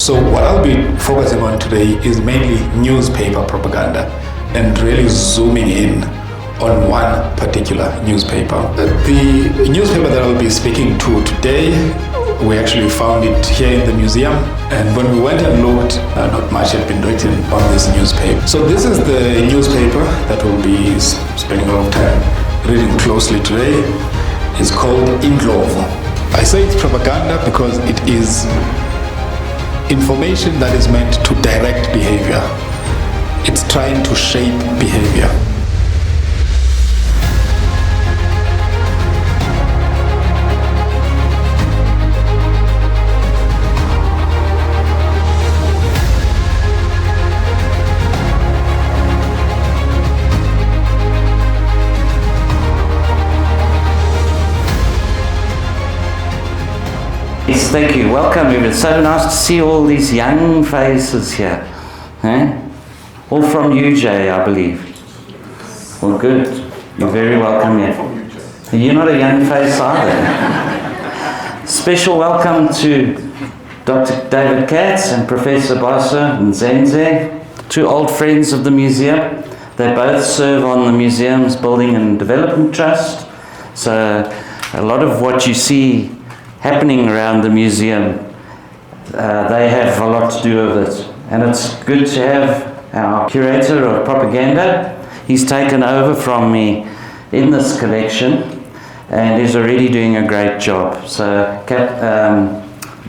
So what I'll be focusing on today is mainly newspaper propaganda and really zooming in on one particular newspaper. The newspaper that I'll be speaking to today, we actually found it here in the museum, and when we went and looked, not much had been written on this newspaper. So this is the newspaper that we'll be spending a lot of time reading closely today. It's called Indlovu. I say it's propaganda because it is information that is meant to direct behavior. It's trying to shape behavior. Yes, thank you. Welcome. It's so nice to see all these young faces here. All from UJ, I believe. Well, good. You're very welcome here. You're not a young face either. Special welcome to Dr. David Katz and Professor Bhaso and Ndzendze, two old friends of the museum. They both serve on the museum's Building and Development Trust. So a lot of what you see happening around the museum, they have a lot to do with it. And it's good to have our curator of propaganda. He's taken over from me in this collection and is already doing a great job. So,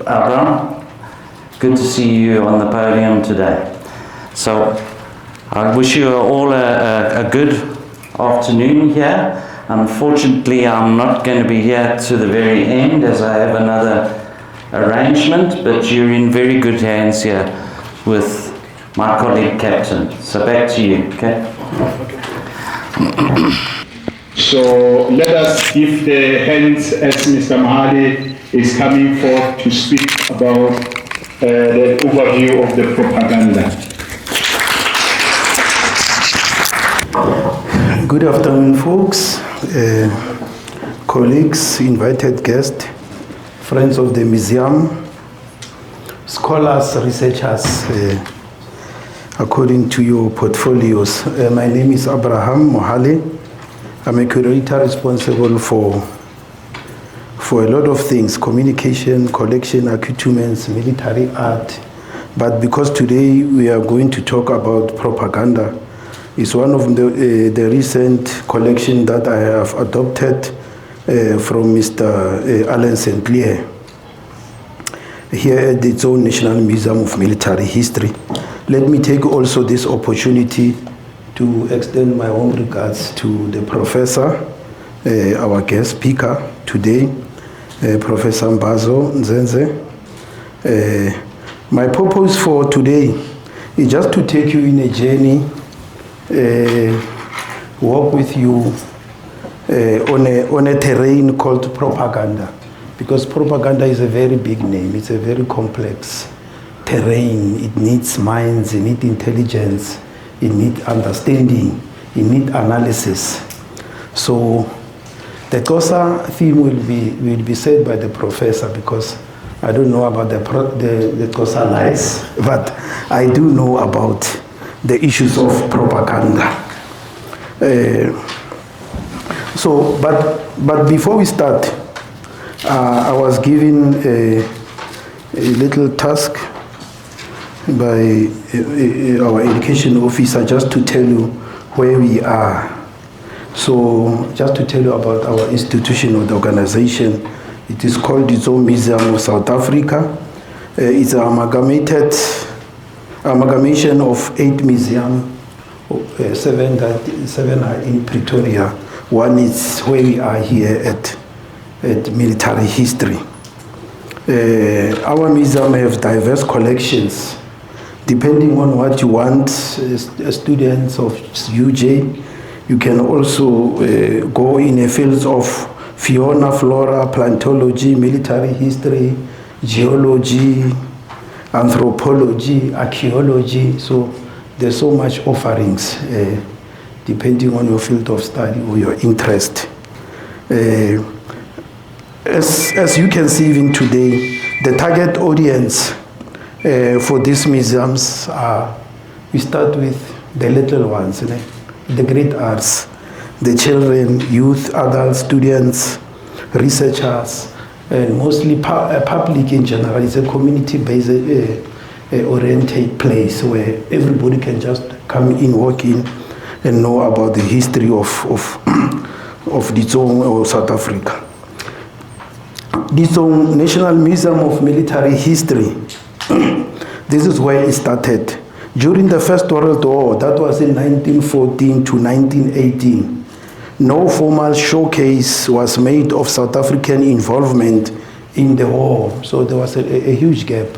Abraham, good to see you on the podium today. So, I wish you all a good afternoon here. Unfortunately, I'm not going to be here to the very end as I have another arrangement, but you're in very good hands here with my colleague Captain. So back to you, okay? So let us give the hands as Mr. Mahali is coming forth to speak about the overview of the propaganda. Good afternoon, folks. Colleagues, invited guests, friends of the museum, scholars, researchers, according to your portfolios. My name is Abraham Mohale. I'm a curator responsible for a lot of things: communication, collection, accoutrements, military art. But because today we are going to talk about propaganda, it's one of the recent collection that I have adopted from Mr. Alan St. Clair here at the Xhosa National Museum of Military History. Let me take also this opportunity to extend my own regards to the professor, our guest speaker today, Professor Bhaso Ndzendze. My purpose for today is just to take you in a journey, work with you on a terrain called propaganda, because propaganda is a very big name. It's a very complex terrain. It needs minds, it needs intelligence, it needs understanding, it needs analysis. So the Xhosa theme will be said by the professor, because I don't know about the Xhosa lies, but I do know about the issues of propaganda. But before we start, I was given a little task by our education officer just to tell you where we are. So just to tell you about our institution or the organization, it is called the Xhosa Museum of South Africa. It's an amalgamation of 8 museums, 7 are in Pretoria. One is where we are here at military history. Our museum has diverse collections. Depending on what you want, students of UJ, you can also go in the fields of fauna, flora, plantology, military history, geology, anthropology, archaeology. So there's so much offerings depending on your field of study or your interest. As you can see even today, the target audience for these museums are, we start with the little ones, the great arts, the children, youth, adults, students, researchers, and mostly public in general. It's a community-based oriented place where everybody can just come in, walk in, and know about the history of Dzong or South Africa. Dzong National Museum of Military History. This is where it started. During the First World War, that was in 1914 to 1918, no formal showcase was made of South African involvement in the war. So there was a huge gap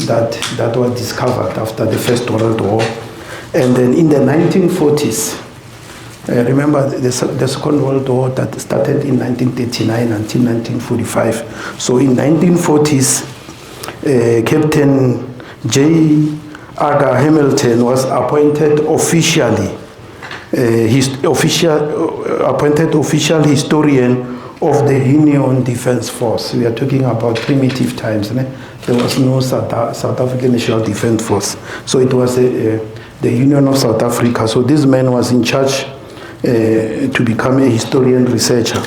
that was discovered after the First World War. And then in the 1940s, remember the Second World War that started in 1939 until 1945. So in 1940s, Captain J. Aga Hamilton was appointed officially official historian of the Union Defense Force. We are talking about primitive times. There was no South African National Defense Force. So it was the Union of South Africa. So this man was in charge to become a historian researcher.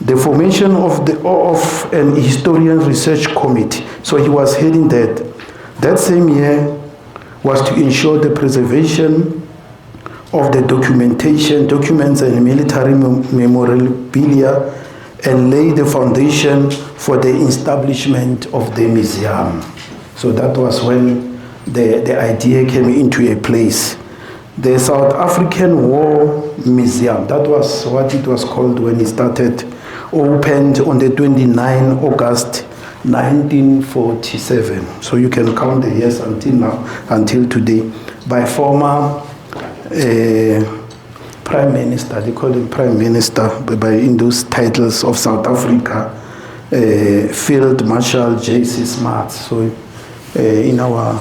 The formation of an historian research committee. So he was heading that. That same year was to ensure the preservation of the documents and military memorabilia, and lay the foundation for the establishment of the museum. So that was when the idea came into a place. The South African War Museum, that was what it was called when it started, opened on the 29th August 1947. So you can count the years until now, until today, by former Prime Minister, they call him Prime Minister, in those titles of South Africa, Field Marshal J.C. Smuts. So in our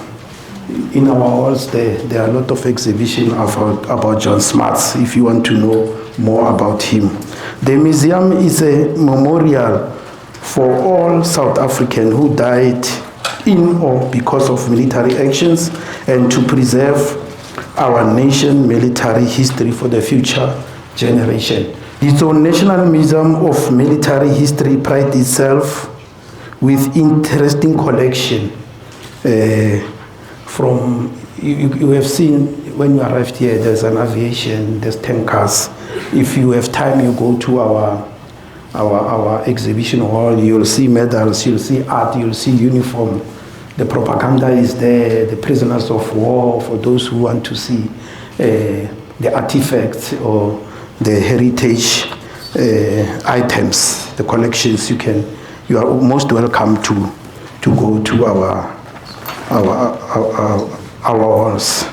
halls there are a lot of exhibitions about John Smuts, if you want to know more about him. The museum is a memorial for all South Africans who died in or because of military actions, and to preserve our nation military history for the future generation. The National Museum of Military History prides itself with interesting collection. From you have seen when you arrived here, there's an aviation, there's tankers. If you have time, you go to our exhibition hall, you'll see medals, you'll see art, you'll see uniform. The propaganda is there, the prisoners of war, for those who want to see the artifacts or the heritage items, the collections. You are most welcome to go to our halls.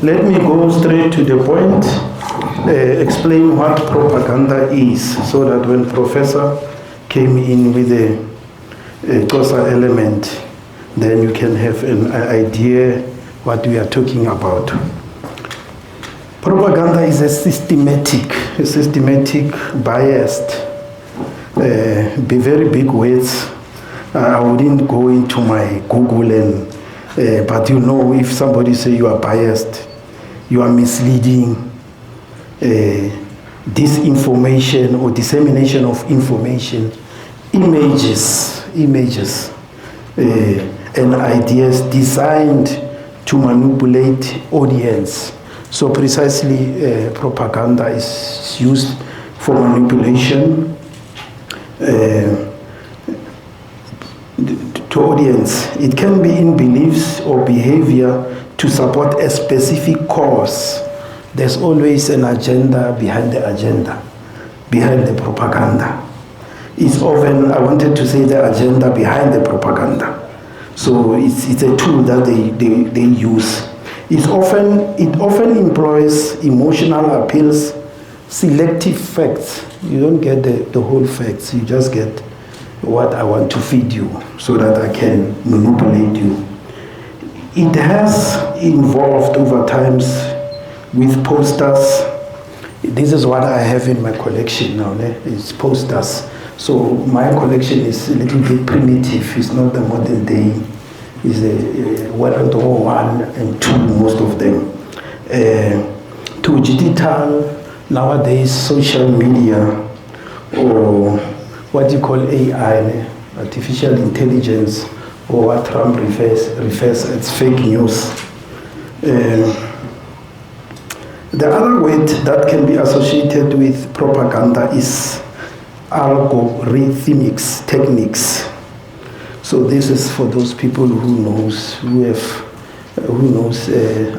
Let me go straight to the point, explain what propaganda is, so that when Professor came in with a Xhosa element, then you can have an idea what we are talking about. Propaganda is a systematic, biased, be very big words. I wouldn't go into my Google and, but you know, if somebody say you are biased, you are misleading, disinformation or dissemination of information, images and ideas designed to manipulate audience. So precisely propaganda is used for manipulation to audience. It can be in beliefs or behavior to support a specific cause. There's always an agenda, behind the propaganda. It's often, I wanted to say, the agenda behind the propaganda. So it's a tool that they use. It often employs emotional appeals, selective facts. You don't get the whole facts, you just get what I want to feed you so that I can manipulate you. It has evolved over times with posters. This is what I have in my collection now, it's posters. So my collection is a little bit primitive, it's not the modern day World War I and II, most of them. To digital, nowadays social media, or what you call AI, artificial intelligence, or what Trump refers as fake news. The other word that can be associated with propaganda is algorithmic techniques. So this is for those people who knows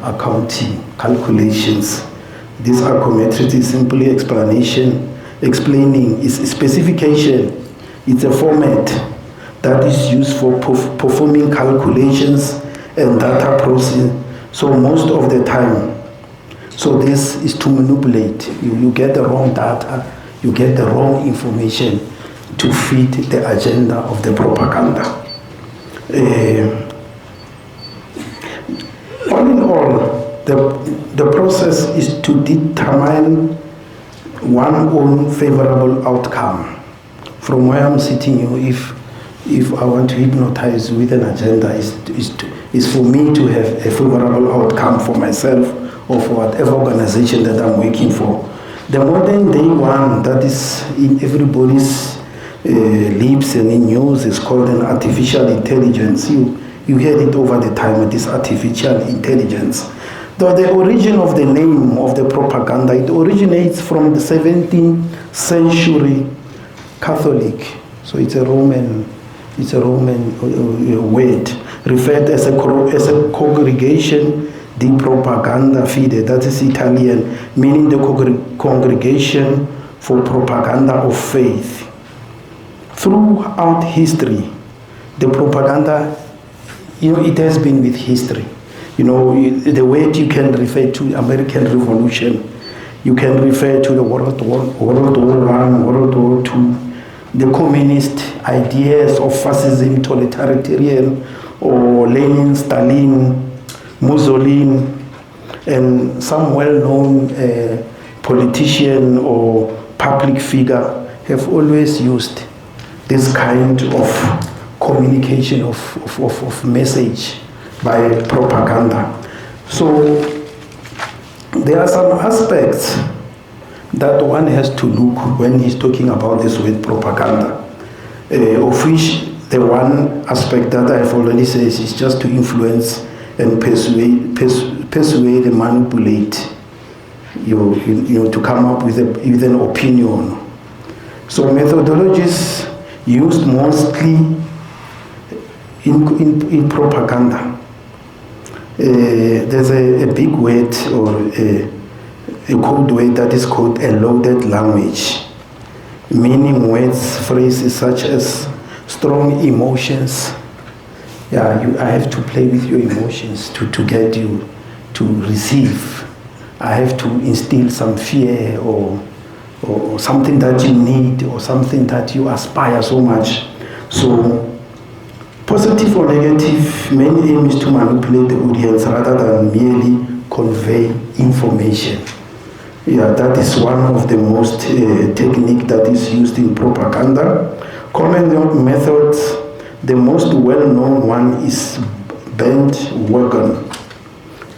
accounting, calculations. This algorithm is simply explaining its specification. It's a format that is used for performing calculations and data processing. So most of the time, so this is to manipulate. You get the wrong data, you get the wrong information to feed the agenda of the propaganda. All in all, the process is to determine one own favorable outcome. From where I'm sitting here, if I want to hypnotize with an agenda, is for me to have a favorable outcome for myself or for whatever organization that I'm working for. The modern day one that is in everybody's lips and in news is called an artificial intelligence. You hear it over the time, this artificial intelligence. Though the origin of the name of the propaganda, it originates from the 17th century Catholic. So it's a Roman word, referred as a congregation di propaganda fide, that is Italian, meaning the congregation for propaganda of faith. Throughout history, the propaganda, it has been with history. The word you can refer to American Revolution, you can refer to the World War I, World War II, the communist ideas of fascism, totalitarian, or Lenin, Stalin, Mussolini, and some well-known politician or public figure have always used this kind of communication of message by propaganda. So there are some aspects that one has to look when he's talking about this word propaganda, of which the one aspect that I've already said is just to influence and persuade and manipulate, to come up with an opinion. So methodologies used mostly in propaganda. There's a big word or a code word that is called a loaded language, meaning words, phrases such as strong emotions. I have to play with your emotions to get you to receive. I have to instill some fear or something that you need or something that you aspire so much. So positive or negative, main aim is to manipulate the audience rather than merely convey information. That is one of the most technique that is used in propaganda. Common methods, the most well-known one is bandwagon.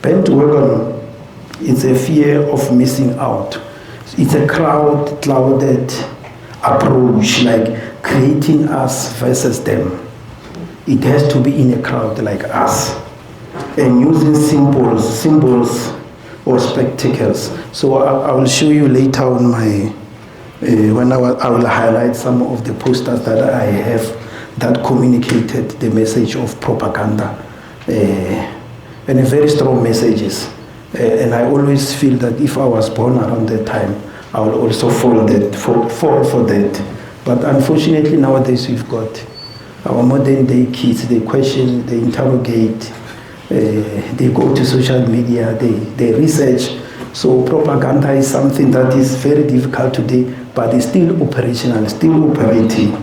Bandwagon is a fear of missing out. It's a crowd-clouded approach, like creating us versus them. It has to be in a crowd like us, and using symbols or spectacles. So I will show you later on when I will highlight some of the posters that I have that communicated the message of propaganda, and very strong messages. And I always feel that if I was born around that time, I will also fall for that. But unfortunately nowadays we've got our modern day kids, they question, they interrogate, they go to social media, they research. So propaganda is something that is very difficult today, but is still operational, still operating.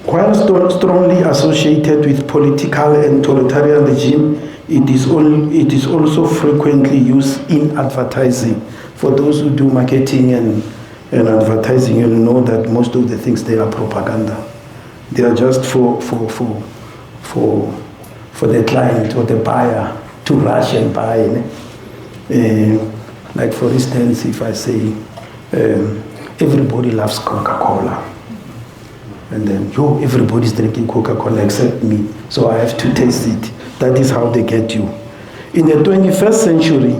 While strongly associated with political and totalitarian regime, it is also frequently used in advertising. For those who do marketing and advertising, you'll know that most of the things they are propaganda. They are just for the client or the buyer to rush and buy. Like for instance, if I say everybody loves Coca-Cola, and then everybody's drinking Coca-Cola except me, so I have to taste it. That is how they get you. In the 21st century,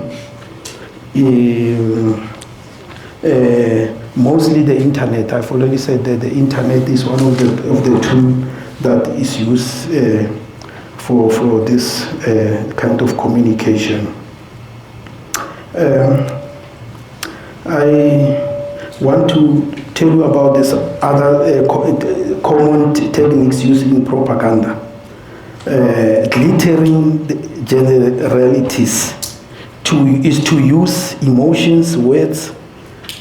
mostly the internet. I've already said that the internet is one of the tools that is used for this kind of communication. I want to tell you about this other common techniques used in propaganda. Glittering generalities is to use emotions, words,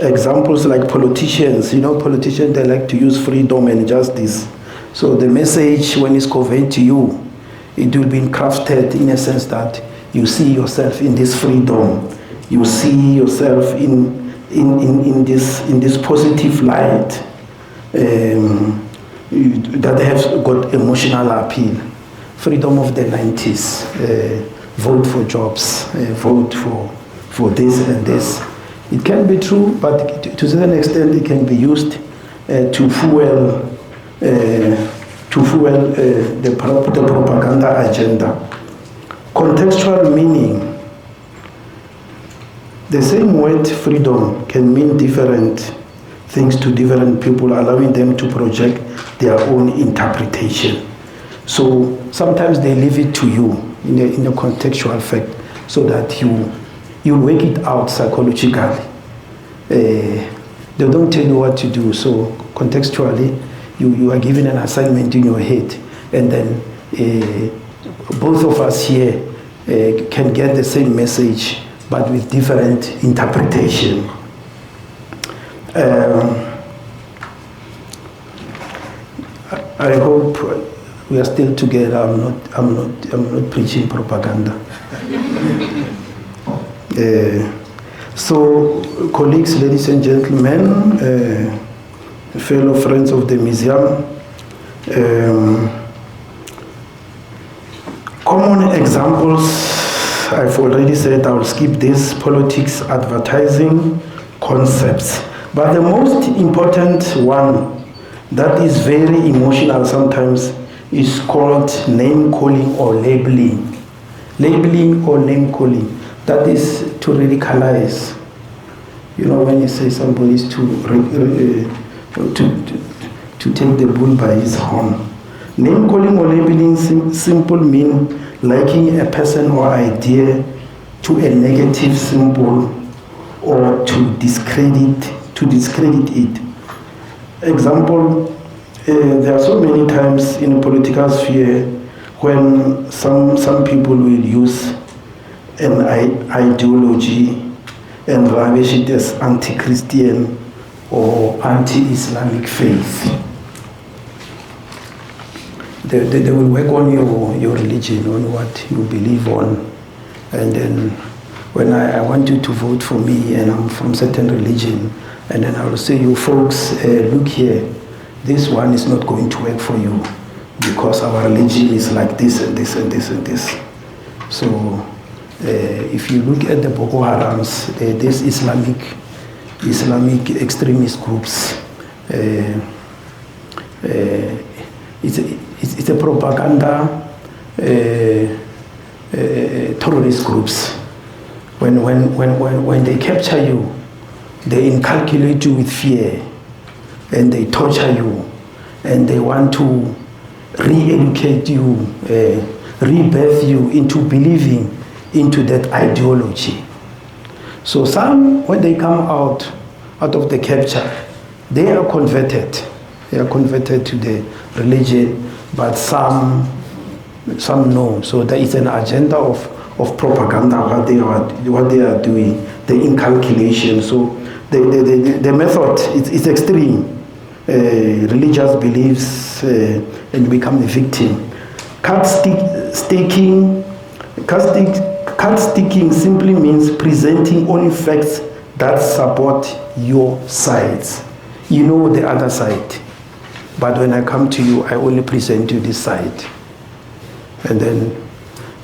examples like politicians. Politicians, they like to use freedom and justice. So the message, when it's conveyed to you, it will be crafted in a sense that you see yourself in this freedom. You see yourself in this positive light that has got emotional appeal. Freedom of the 90s, vote for jobs, vote for this and this. It can be true, but to a certain extent it can be used to fuel the propaganda agenda. Contextual meaning. The same word freedom can mean different things to different people, allowing them to project their own interpretation. So sometimes they leave it to you in a contextual fact so that you work it out psychologically. They don't tell you what to do, so contextually you are given an assignment in your head, and then both of us here can get the same message but with different interpretation. I hope we are still together. I'm not preaching propaganda. So, colleagues, ladies and gentlemen, fellow friends of the museum, common examples, I've already said, I'll skip this: politics, advertising, concepts. But the most important one that is very emotional sometimes is called name calling or labeling. Labeling or name calling, that is to radicalize. When you say somebody is to take the bull by his horn. Name calling or labeling simple mean liking a person or idea to a negative symbol or to discredit it. Example, there are so many times in the political sphere when some people will use an ideology and ravish it as anti-Christian or anti-Islamic faith. They will work on your religion, on what you believe on. And then when I want you to vote for me and I'm from certain religion, and then I will say, you folks, look here, this one is not going to work for you because our religion is like this and this and this and this. So if you look at the Boko Harams, these Islamic extremist groups, it's a propaganda terrorist groups. When they capture you, they inculcate you with fear, and they torture you, and they want to re-educate you, rebirth you into believing into that ideology. So some, when they come out of the capture, they are converted. They are converted to the religion, but some no. So there is an agenda of propaganda, what they are doing, the inculcation. So the method is extreme. Religious beliefs, and you become a victim. Card sticking simply means presenting only facts that support your sides. You know the other side. But when I come to you, I only present you this side. And then,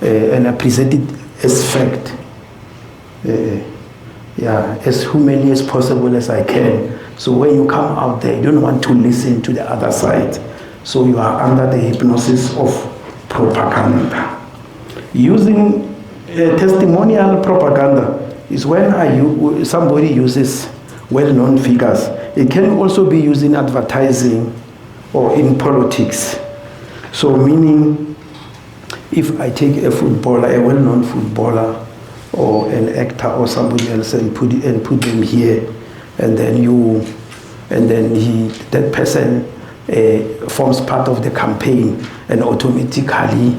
and I present it as fact. As humanly as possible as I can. So when you come out there, you don't want to listen to the other side. So you are under the hypnosis of propaganda. Using testimonial propaganda is when somebody uses well-known figures. It can also be used in advertising or in politics. So meaning, if I take a footballer, a well-known footballer, or an actor or somebody else and put them here, and then that person forms part of the campaign, and automatically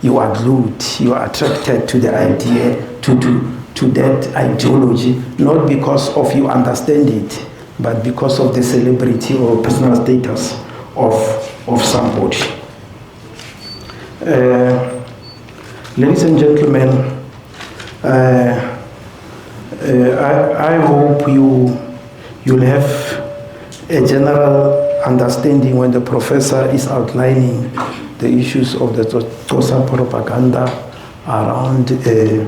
you are glued, you are attracted to the idea, to that ideology, not because of you understand it, but because of the celebrity or personal status of somebody. Ladies and gentlemen, I hope you'll have a general understanding when the professor is outlining the issues of the Xhosa propaganda around the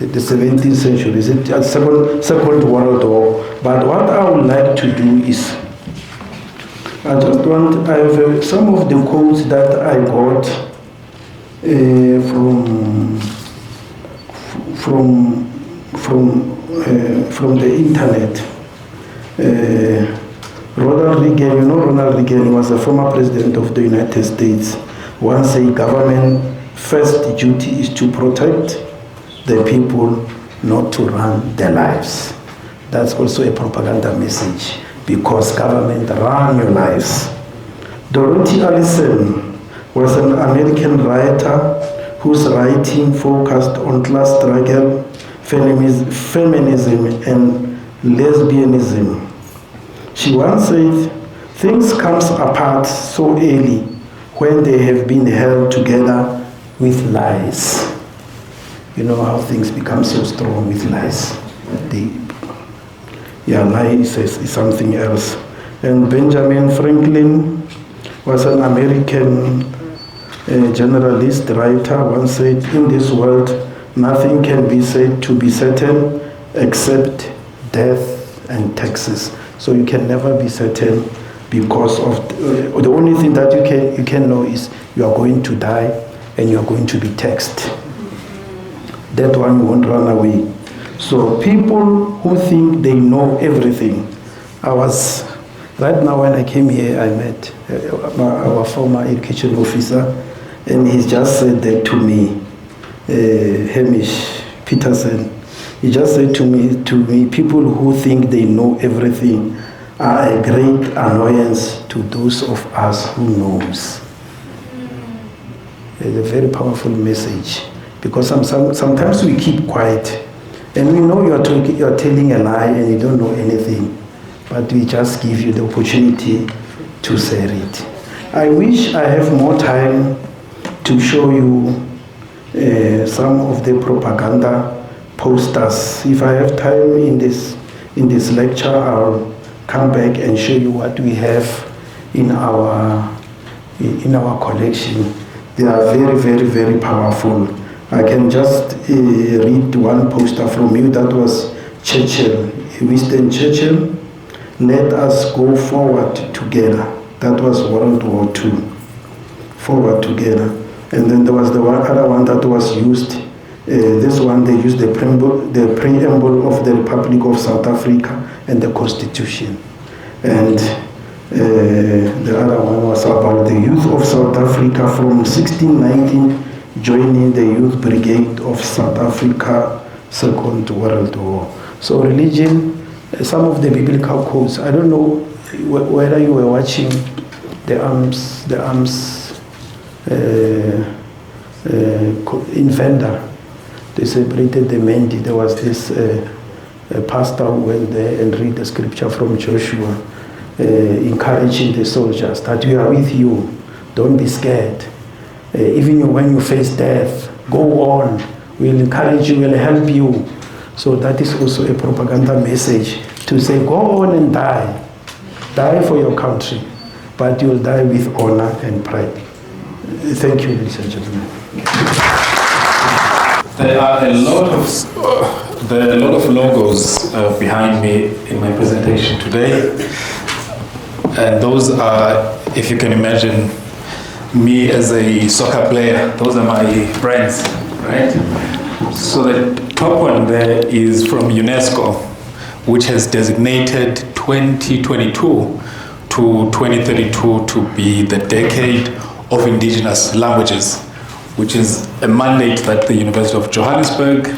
17th century, is it Second World War. But what I would like to do is, I have some of the quotes that I got from the internet. Ronald Reagan, he was a former president of the United States, once said, government first duty is to protect the people, not to run their lives. That's also a propaganda message, because government run your lives. Dorothy Allison was an American writer whose writing focused on class struggle, feminism, and lesbianism. She once said, things come apart so early when they have been held together with lies. You know how things become so strong with lies. Lies is something else. And Benjamin Franklin was an American generalist writer, once said, in this world, nothing can be said to be certain except death and taxes. So you can never be certain, because of the only thing that you can know is you are going to die and you are going to be taxed. That one you won't run away. So people who think they know everything. Right now when I came here, I met our former education officer, and he just said that to me, Hamish Peterson. He just said to me, people who think they know everything are a great annoyance to those of us who knows. It's a very powerful message, because sometimes we keep quiet, and we know you are telling a lie and you don't know anything, but we just give you the opportunity to say it. I wish I have more time to show you some of the propaganda posters. If I have time in this lecture, I'll come back and show you what we have in our collection. They are very, very, very powerful. I can just read one poster from you. That was Churchill, Winston Churchill. Let us go forward together. That was World War II. Forward together. And then there was the other one that was used. This one, they used the preamble of the Republic of South Africa and the Constitution. And the other one was about the youth of South Africa from 1619 joining the Youth Brigade of South Africa, Second World War. So religion, some of the biblical quotes, I don't know whether you were watching the arms in Venda. They celebrated the Mendi. There was this pastor who went there and read the scripture from Joshua, encouraging the soldiers that we are with you, don't be scared. Even when you face death, go on, we'll encourage you, we'll help you. So that is also a propaganda message to say, go on and die. Die for your country, but you'll die with honor and pride. Thank you, ladies and gentlemen. There are a lot of logos behind me in my presentation today, and those are, if you can imagine, me as a soccer player. Those are my brands, right? So the top one there is from UNESCO, which has designated 2022 to 2032 to be the decade of indigenous languages, which is a mandate that the University of Johannesburg,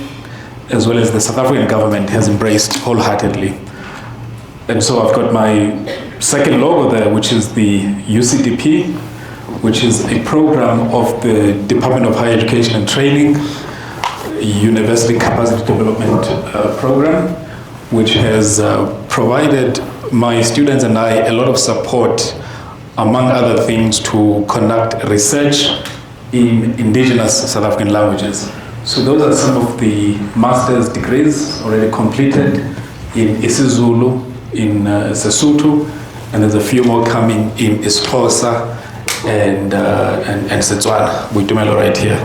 as well as the South African government, has embraced wholeheartedly. And so I've got my second logo there, which is the UCDP, which is a program of the Department of Higher Education and Training, University Capacity Development Program, which has provided my students and I a lot of support, among other things, to conduct research in indigenous South African languages. So those are some of the master's degrees already completed in isiZulu, in Sesotho, and there's a few more coming in Xhosa and Setswana. Mpumelelo right here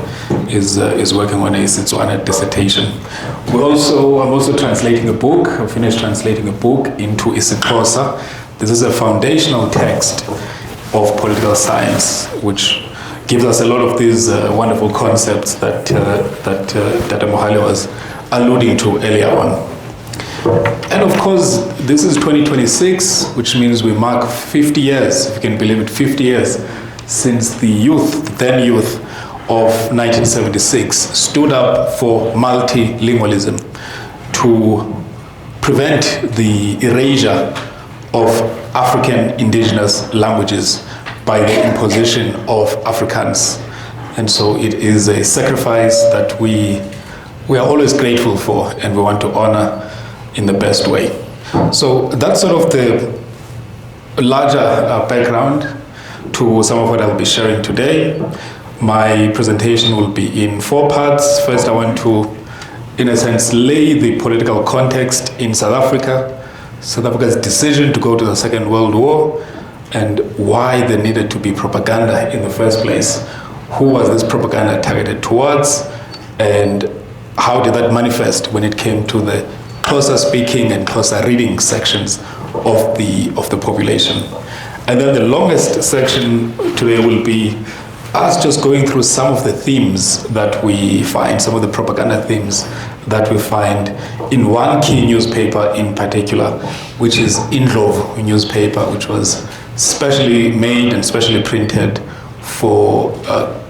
is working on a Setswana dissertation. I'm also translating a book. I finished translating a book into isiXhosa. This is a foundational text of political science, which gives us a lot of these wonderful concepts that Dr. Mohale was alluding to earlier on. And of course, this is 2026, which means we mark 50 years, if you can believe it, 50 years since the then youth of 1976 stood up for multilingualism to prevent the erasure of African indigenous languages by the imposition of Afrikaans. And so it is a sacrifice that we are always grateful for, and we want to honor in the best way. So that's sort of the larger background to some of what I'll be sharing today. My presentation will be in 4 parts. First, I want to, in a sense, lay the political context in South Africa, South Africa's decision to go to the Second World War, and why there needed to be propaganda in the first place. Who was this propaganda targeted towards, and how did that manifest when it came to the closer speaking and closer reading sections of the population. And then the longest section today will be us just going through some of the themes that we find, some of the propaganda themes that we find in one key newspaper in particular, which is Indlovu newspaper, which was specially made and specially printed for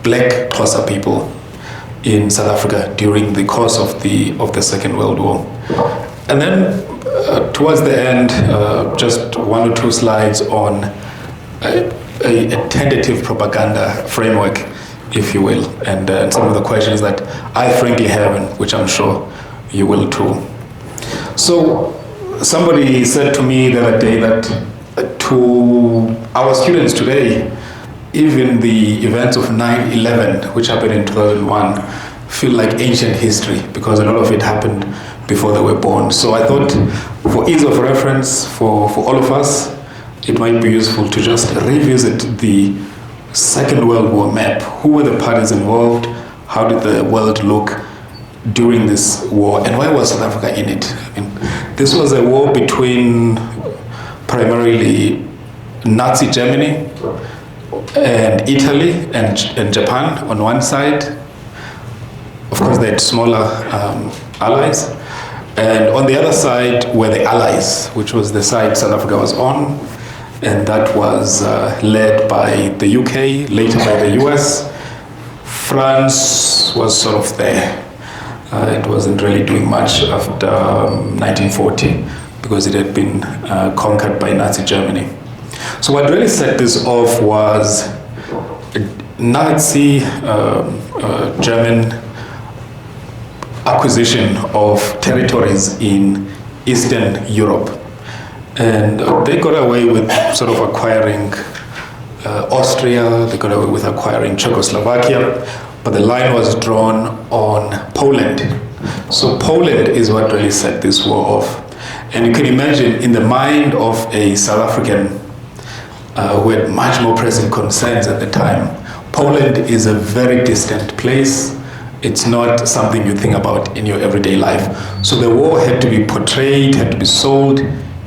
black Xhosa people in South Africa during the course of the Second World War. And then towards the end, just 1 or 2 slides on a tentative propaganda framework, if you will, and some of the questions that I frankly have, and which I'm sure you will too. So somebody said to me the other day that to our students today, even the events of 9/11, which happened in 2001, feel like ancient history because a lot of it happened before they were born. So I thought, for ease of reference for all of us, it might be useful to just revisit the Second World War map. Who were the parties involved? How did the world look during this war? And why was South Africa in it? I mean, this was a war between primarily Nazi Germany and Italy and Japan on one side. Of course, they had smaller allies. And on the other side were the Allies, which was the side South Africa was on. And that was led by the UK, later by the US. France was sort of there. It wasn't really doing much after 1940 because it had been conquered by Nazi Germany. So what really set this off was Nazi German acquisition of territories in Eastern Europe. And they got away with sort of acquiring Austria, they got away with acquiring Czechoslovakia, but the line was drawn on Poland. So Poland is what really set this war off. And you can imagine, in the mind of a South African who had much more pressing concerns at the time, Poland is a very distant place. It's not something you think about in your everyday life. So the war had to be portrayed, had to be sold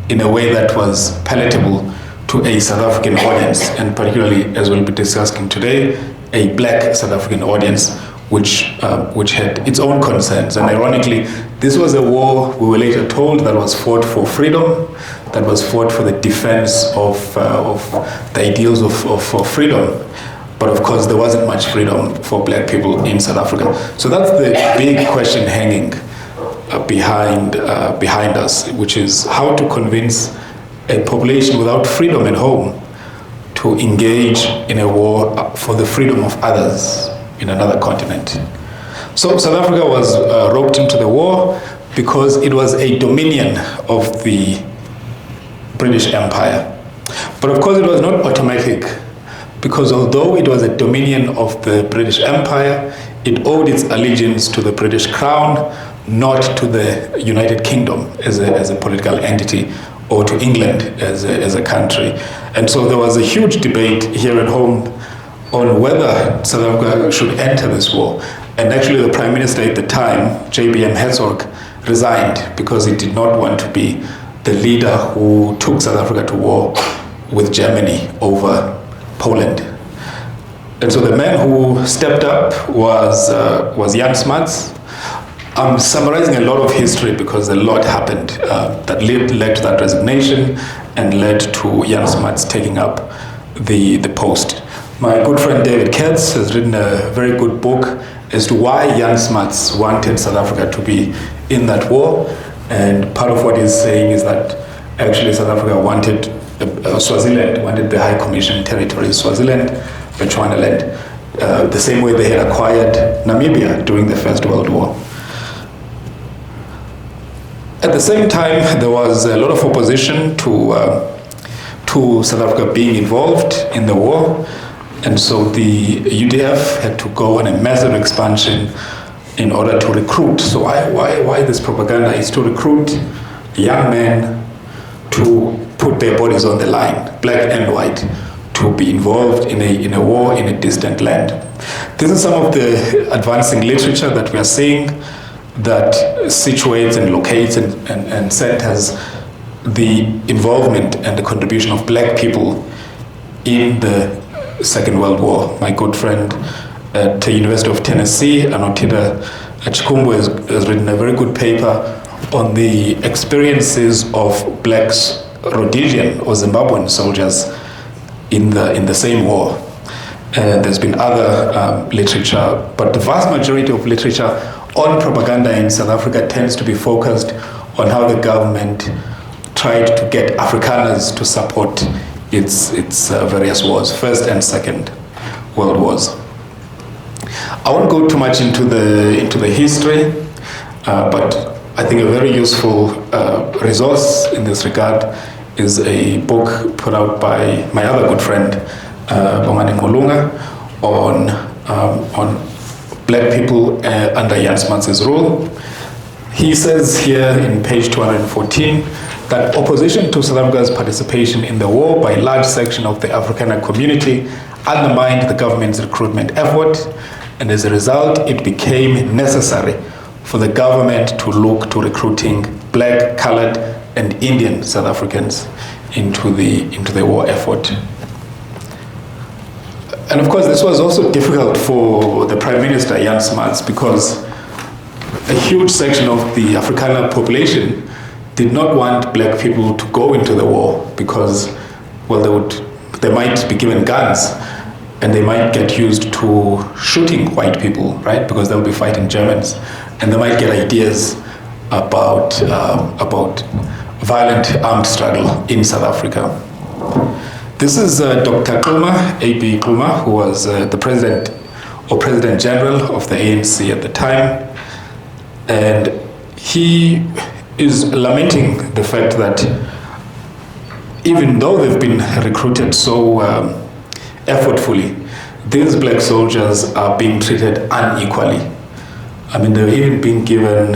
in a way that was palatable to a South African audience, and particularly, as we'll be discussing today, a black South African audience, which had its own concerns. And ironically, this was a war, we were later told, that was fought for freedom, that was fought for the defense of the ideals of freedom. But of course, there wasn't much freedom for black people in South Africa. So that's the big question hanging behind us, which is how to convince a population without freedom at home to engage in a war for the freedom of others in another continent. So South Africa was roped into the war because it was a dominion of the British Empire. But of course, it was not automatic, because although it was a dominion of the British Empire, it owed its allegiance to the British Crown, not to the United Kingdom as a political entity, or to England as a country. And so there was a huge debate here at home on whether South Africa should enter this war. And actually the Prime Minister at the time, JBM Hertzog, resigned because he did not want to be the leader who took South Africa to war with Germany over Poland. And so the man who stepped up was Jan Smuts. I'm summarizing a lot of history because a lot happened that led to that resignation and led to Jan Smuts taking up the post. My good friend David Katz has written a very good book as to why Jan Smuts wanted South Africa to be in that war. And part of what he's saying is that actually South Africa wanted, Swaziland wanted the High Commission territories, Swaziland, Bechuanaland, the same way they had acquired Namibia during the First World War. At the same time, there was a lot of opposition to South Africa being involved in the war, and so the UDF had to go on a massive expansion in order to recruit. So why this propaganda is to recruit young men to put their bodies on the line, black and white, to be involved in a war in a distant land. This is some of the advancing literature that we are seeing that situates and locates and centers the involvement and the contribution of black people in the Second World War. My good friend at the University of Tennessee, Anotida Chikumbu, has written a very good paper on the experiences of black Rhodesian or Zimbabwean soldiers in the same war. There's been other literature, but the vast majority of literature on propaganda in South Africa tends to be focused on how the government tried to get Afrikaners to support its various wars, First and Second World Wars. I won't go too much into the history, but I think a very useful resource in this regard is a book put out by my other good friend, Bongani Ngolunga, on black people under Jan Smuts' rule. He says here in page 214 that opposition to South Africa's participation in the war by a large section of the Afrikaner community undermined the government's recruitment effort, and as a result, it became necessary for the government to look to recruiting black, colored, and Indian South Africans into the war effort. And of course, this was also difficult for the Prime Minister, Jan Smuts, because a huge section of the Afrikaner population did not want black people to go into the war because, well, they might be given guns and they might get used to shooting white people, right? Because they'll be fighting Germans, and they might get ideas about violent armed struggle in South Africa. This is Dr. Xuma, A.B. Xuma, who was the president or President General of the ANC at the time, and he is lamenting the fact that even though they've been recruited so effortfully, these black soldiers are being treated unequally. I mean, they're even being given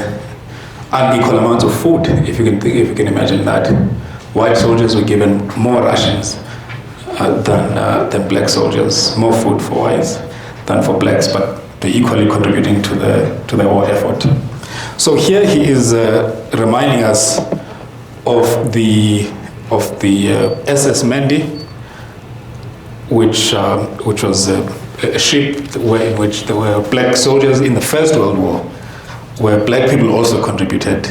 unequal amounts of food, if you can imagine that. White soldiers were given more rations than black soldiers, more food for whites than for blacks, but they're equally contributing to the war effort. So here he is reminding us of the SS Mendi, which was a ship in which there were black soldiers in the First World War, where black people also contributed.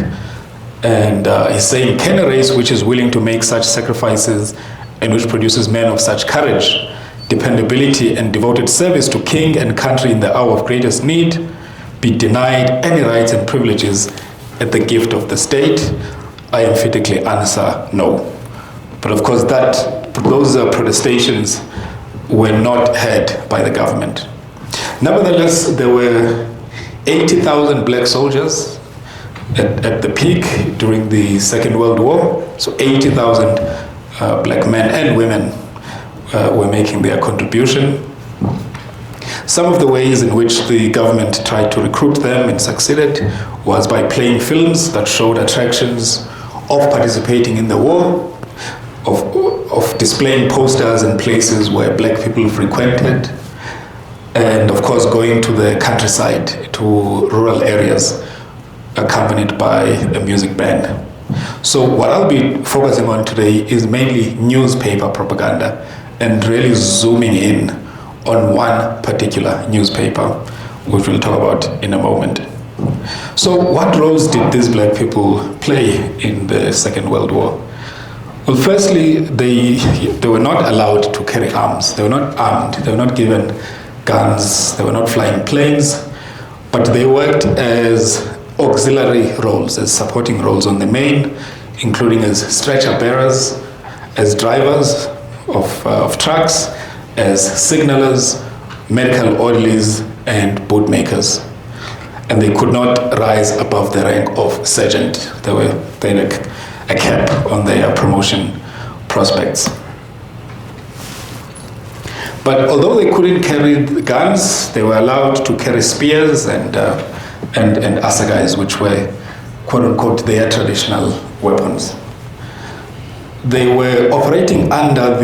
And he's saying, can a race which is willing to make such sacrifices and which produces men of such courage, dependability, and devoted service to king and country in the hour of greatest need, be denied any rights and privileges at the gift of the state? I emphatically answer no. But of course those protestations were not heard by the government. Nevertheless, there were 80,000 black soldiers at the peak during the Second World War. So 80,000 black men and women were making their contribution. Some of the ways in which the government tried to recruit them and succeeded was by playing films that showed attractions of participating in the war, of displaying posters in places where black people frequented, and of course going to the countryside, to rural areas, accompanied by a music band. So what I'll be focusing on today is mainly newspaper propaganda and really zooming in on one particular newspaper, which we'll talk about in a moment. So what roles did these black people play in the Second World War? Well, firstly, they were not allowed to carry arms. They were not armed. They were not given guns. They were not flying planes, but they worked as auxiliary roles, as supporting roles on the main, including as stretcher bearers, as drivers of trucks, as signalers, medical orderlies, and boot makers. And they could not rise above the rank of sergeant. They had a cap on their promotion prospects. But although they couldn't carry guns, they were allowed to carry spears and assegais, which were quote-unquote their traditional weapons. They were operating under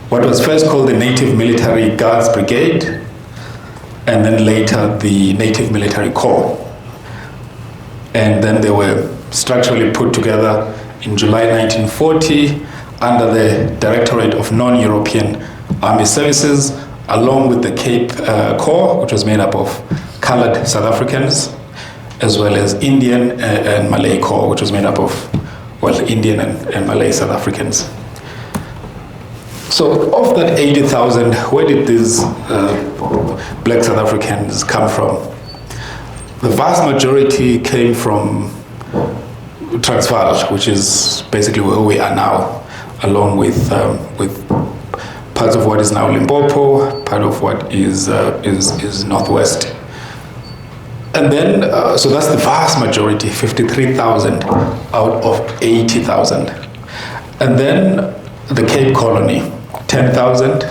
what was first called the Native Military Guards Brigade, and then later the Native Military Corps. And then they were structurally put together in July 1940 under the Directorate of Non-European Army Services, along with the Cape Corps, which was made up of colored South Africans, as well as Indian and Malay Corps, which was made up of, Indian and Malay South Africans. So of that 80,000, where did these black South Africans come from? The vast majority came from Transvaal, which is basically where we are now, along with parts of what is now Limpopo, part of what is Northwest. And then, so that's the vast majority, 53,000 out of 80,000. And then the Cape Colony, 10,000.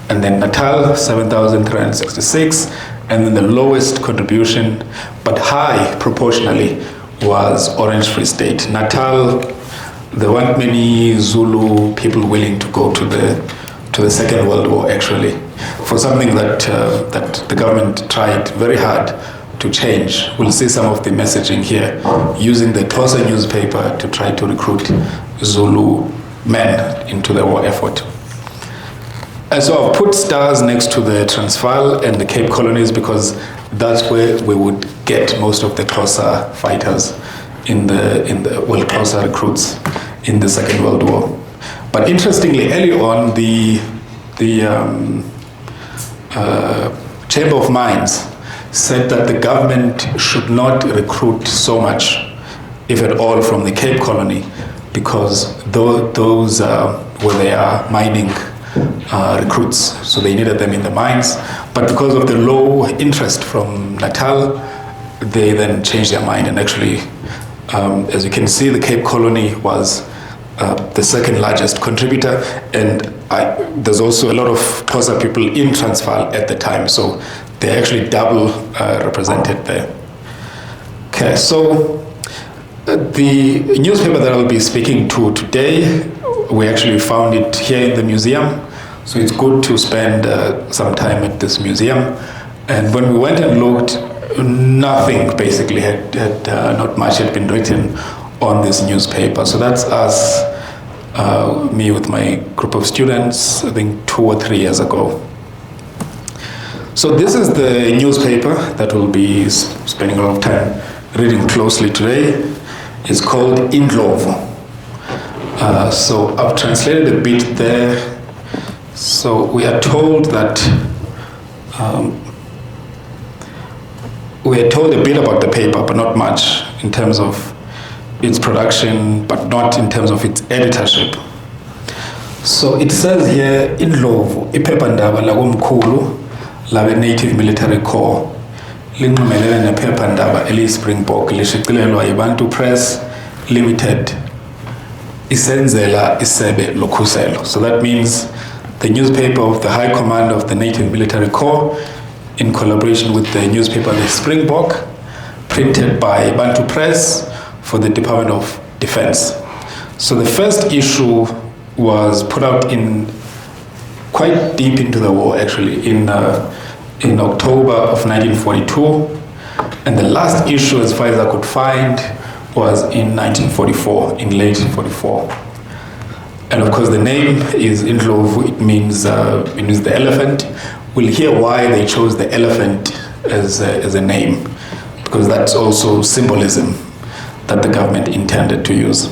And then Natal, 7,366. And then the lowest contribution, but high proportionally, was Orange Free State. Natal, there weren't many Zulu people willing to go to the Second World War, actually, for something that the government tried very hard to change. We'll see some of the messaging here, using the Xhosa newspaper to try to recruit Zulu men into the war effort. And so I've put stars next to the Transvaal and the Cape Colonies because that's where we would get most of the Xhosa fighters Xhosa recruits in the Second World War. But interestingly, early on, the Chamber of Mines said that the government should not recruit so much, if at all, from the Cape Colony, because those were their mining recruits, so they needed them in the mines. But because of the low interest from Natal, they then changed their mind, and actually, as you can see, the Cape Colony was the second largest contributor, and there's also a lot of Xhosa people in Transvaal at the time, so they're actually double represented there. Okay, so the newspaper that I'll be speaking to today, we actually found it here in the museum. So it's good to spend some time at this museum. And when we went and looked, nothing basically not much had been written on this newspaper. So that's us, me with my group of students, I think 2 or 3 years ago. So this is the newspaper that we'll be spending a lot of time reading closely today. It's called Indlovu. So I've translated a bit there. So we are told that we are told a bit about the paper, but not much in terms of its production, but not in terms of its editorship. So it says here, Indlovu, iphephandaba lakomkhulu labe Native Military Corps, linxumelene nephephandaba eliyi-Springbok lishicilelwa yiBantu Press Limited, isenzela isebe lokhuselo. So that means the newspaper of the High Command of the Native Military Corps, in collaboration with the newspaper the Springbok, printed by Bantu Press for the Department of Defense. So the first issue was put out in quite deep into the war, actually, in October of 1942, and the last issue, as far as I could find, was in 1944, in late 44. And of course, the name is Indlovu. It means the elephant. We'll hear why they chose the elephant as a name, because that's also symbolism that the government intended to use.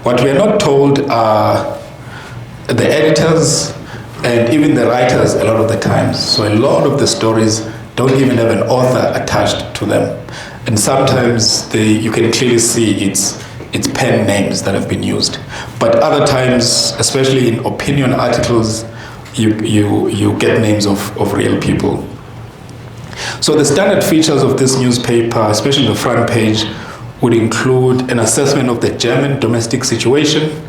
What we are not told are the editors and even the writers a lot of the times. So a lot of the stories don't even have an author attached to them. And sometimes you can clearly see it's pen names that have been used. But other times, especially in opinion articles, you get names of real people. So the standard features of this newspaper, especially the front page, would include an assessment of the German domestic situation.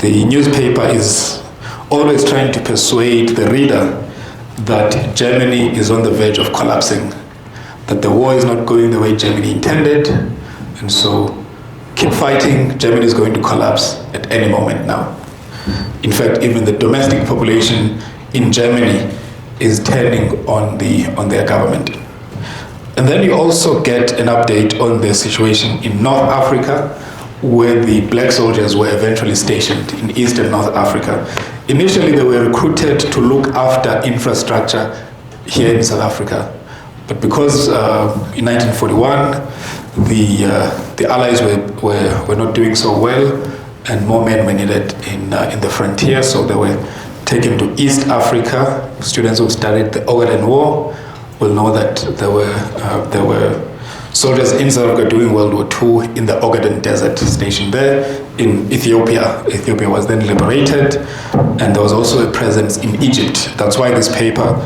The newspaper is always trying to persuade the reader that Germany is on the verge of collapsing, that the war is not going the way Germany intended, and so keep fighting, Germany is going to collapse at any moment now. In fact, even the domestic population in Germany is turning on their government. And then you also get an update on the situation in North Africa, where the black soldiers were eventually stationed in Eastern North Africa. Initially, they were recruited to look after infrastructure here in South Africa. But because in 1941, the Allies were not doing so well, and more men were needed in the frontier, so they were taken to East Africa. Students who studied the Ogaden War will know that there were soldiers in South Africa during World War II in the Ogaden Desert stationed there. In Ethiopia, Ethiopia was then liberated, and there was also a presence in Egypt. That's why this paper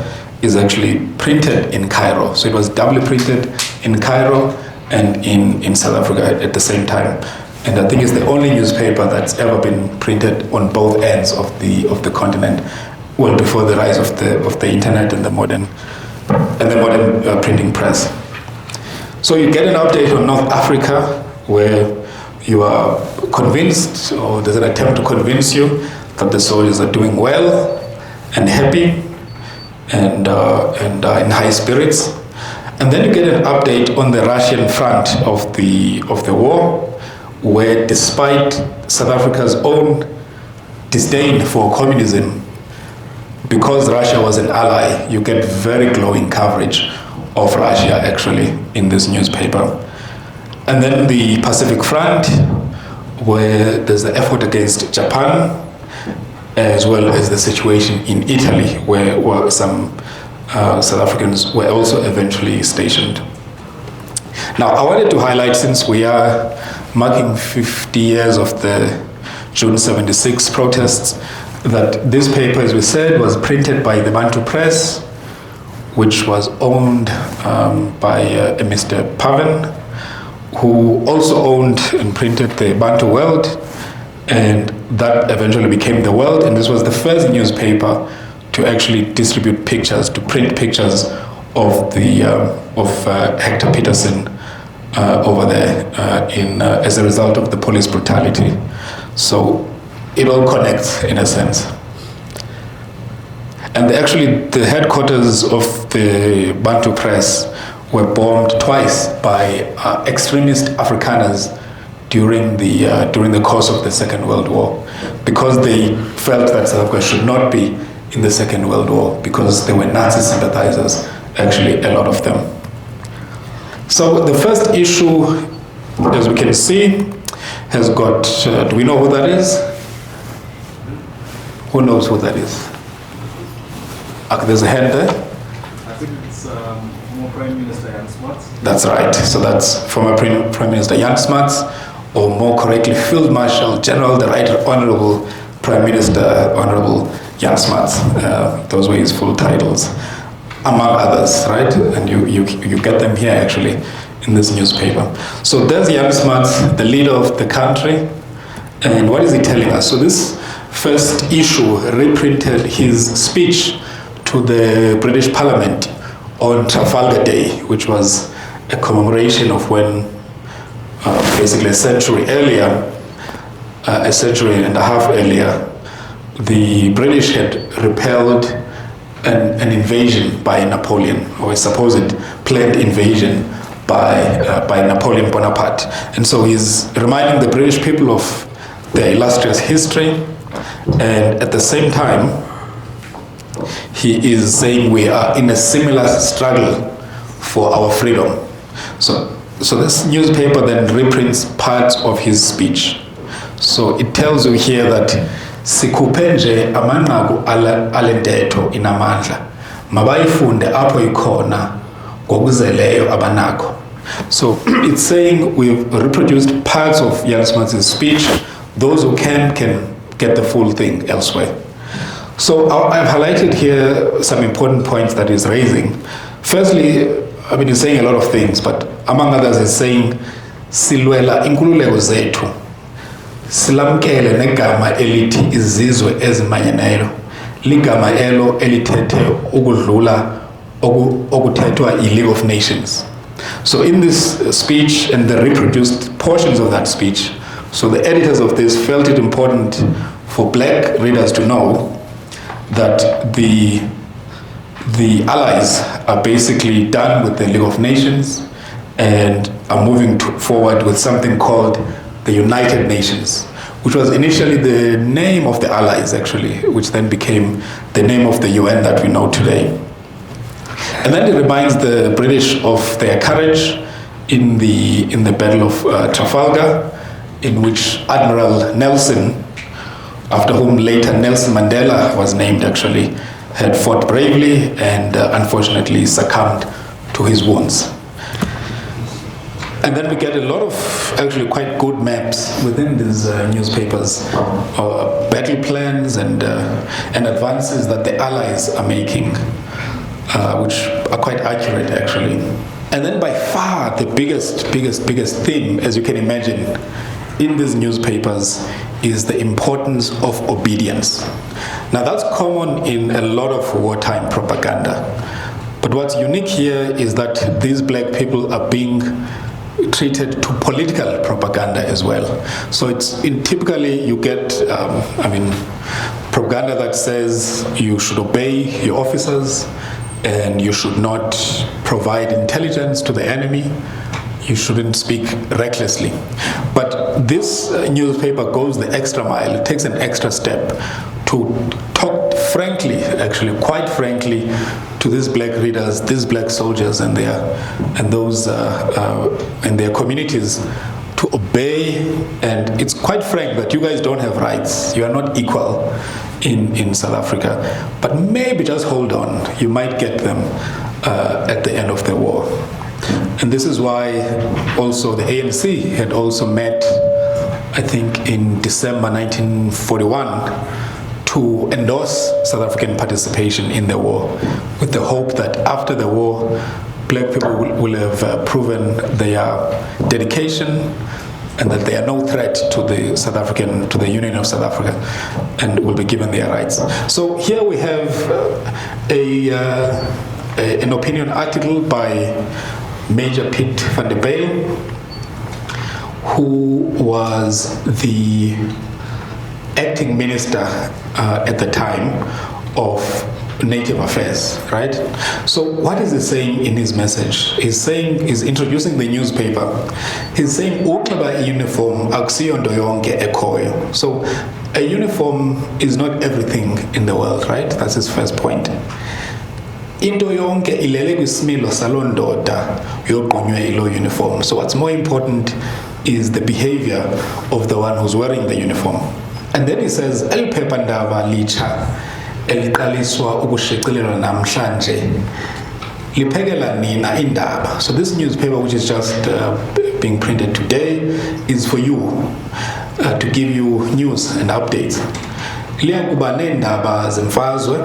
is actually printed in Cairo. So it was doubly printed in Cairo and in South Africa at the same time. And I think it's the only newspaper that's ever been printed on both ends of the continent, well before the rise of the internet and the modern printing press. So you get an update on North Africa, where you are convinced, or there's an attempt to convince you that the soldiers are doing well and happy and in high spirits. And then you get an update on the Russian front of the war, where despite South Africa's own disdain for communism, because Russia was an ally, you get very glowing coverage of Russia actually in this newspaper. And then the Pacific Front, where there's the effort against Japan, as well as the situation in Italy, where some South Africans were also eventually stationed. Now, I wanted to highlight, since we are marking 50 years of the June 76 protests, that this paper, as we said, was printed by the Bantu Press, which was owned by a Mr. Pavan, who also owned and printed the Bantu World, and that eventually became the World, and this was the first newspaper to actually distribute pictures, to print pictures of Hector Peterson over there as a result of the police brutality. So it all connects in a sense. And actually, the headquarters of the Bantu Press were bombed twice by extremist Afrikaners during the course of the Second World War, because they felt that South Africa should not be in the Second World War, because they were Nazi sympathizers, actually a lot of them. So the first issue, as we can see, has got, do we know who that is? Who knows who that is? Okay, there's a hand there. I think it's former Prime Minister Jan Smuts. That's right. So that's former Prime Minister Jan Smuts, or more correctly, Field Marshal General, the Right Honorable Prime Minister, Honorable Jan Smuts. Those were his full titles, among others, right? And you get them here actually in this newspaper. So there's Jan Smuts, the leader of the country, and what is he telling us? So this first issue reprinted his speech to the British Parliament on Trafalgar Day, which was a commemoration of when basically a century earlier, a century and a half earlier, the British had repelled an invasion by Napoleon, or a supposed planned invasion by Napoleon Bonaparte. And so he's reminding the British people of their illustrious history, and at the same time, he is saying we are in a similar struggle for our freedom. So this newspaper then reprints parts of his speech. So it tells you here that sikhuphe nje amanqaku ale ntetho inamandla mabayifunde apho ikhona ngokuzeleyo abanakho. So it's saying we've reproduced parts of Jan Smuts' speech. Those who can get the full thing elsewhere. So I've highlighted here some important points that he's raising. Firstly, I mean, he's saying a lot of things, but among others, he's saying, silwela inkululeko zethu, silamkele negama elithi izizwe ezimanyeneyo, ligama elo elithethe ukudlula okuthethwa i-League of Nations. So in this speech and the reproduced portions of that speech, so the editors of this felt it important for black readers to know that the Allies are basically done with the League of Nations and are moving forward with something called the United Nations, which was initially the name of the Allies actually, which then became the name of the UN that we know today. And then it reminds the British of their courage in the Battle of Trafalgar, in which Admiral Nelson, after whom later Nelson Mandela was named actually, had fought bravely and unfortunately succumbed to his wounds. And then we get a lot of actually quite good maps within these newspapers, battle plans and advances that the Allies are making, which are quite accurate actually. And then by far the biggest theme, as you can imagine, in these newspapers is the importance of obedience. Now that's common in a lot of wartime propaganda. But what's unique here is that these black people are being treated to political propaganda as well. So it's typically you get, propaganda that says you should obey your officers and you should not provide intelligence to the enemy. You shouldn't speak recklessly. But this newspaper goes the extra mile. It takes an extra step to talk frankly, actually quite frankly, to these black readers, these black soldiers and those in their communities to obey. And it's quite frank that you guys don't have rights. You are not equal in South Africa. But maybe just hold on. You might get them at the end of the war. And this is why also the ANC had also met, I think in December 1941, to endorse South African participation in the war, with the hope that after the war, black people will have proven their dedication and that they are no threat to the Union of South Africa and will be given their rights. So here we have an opinion article by Major Piet van der Bijl, who was the acting minister at the time of Native Affairs, right? So what is he saying in his message? He's introducing the newspaper. He's saying, "Uklaba uniform akusiyo nto yonke ekhoyo." So a uniform is not everything in the world, right? That's his first point. Into yonke ilele kwisimilo saloo ndoda yogqunywe ilo uniform. So what's more important is the behavior of the one who's wearing the uniform. And then he says, "El phephandaba litsha eliqaliswa ukushicilelwa namhlanje liphekela nina indaba." So this newspaper, which is just being printed today, is for you, to give you news and updates. Liya kuba neendaba zemfazwe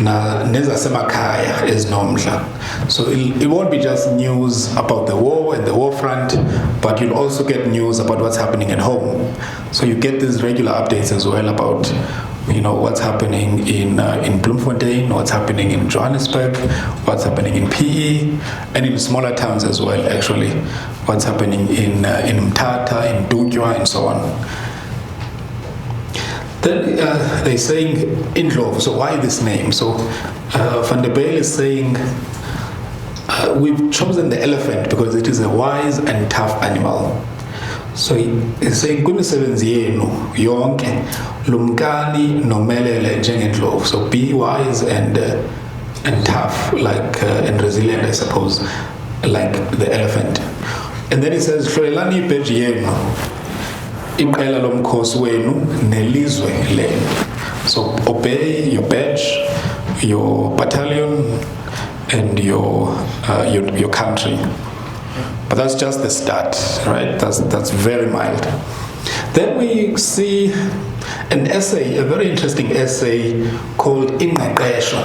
na nezasemakhaya ezinomdla. So it won't be just news about the war and the war front, but you'll also get news about what's happening at home. So you get these regular updates as well about, you know, what's happening in Bloemfontein, what's happening in Johannesburg, what's happening in PE, and in smaller towns as well, actually. What's happening in Mthatha, in Dutywa, and so on. Then they're saying Indlovu. So why this name? So Van der Bijl is saying, we've chosen the elephant because it is a wise and tough animal. So he's saying, "Kumisebenzi yenu yonke lumkani nomelele njengendlovu." So be wise and tough, like and resilient, I suppose, like the elephant. And then he says, "Hlolelani ibheji yenu iqela lomkhosi wenu nelizwe lenu." So obey your badge, your battalion, and your country. But that's just the start, right? That's very mild. Then we see an essay, a very interesting essay called Ingqeqesho.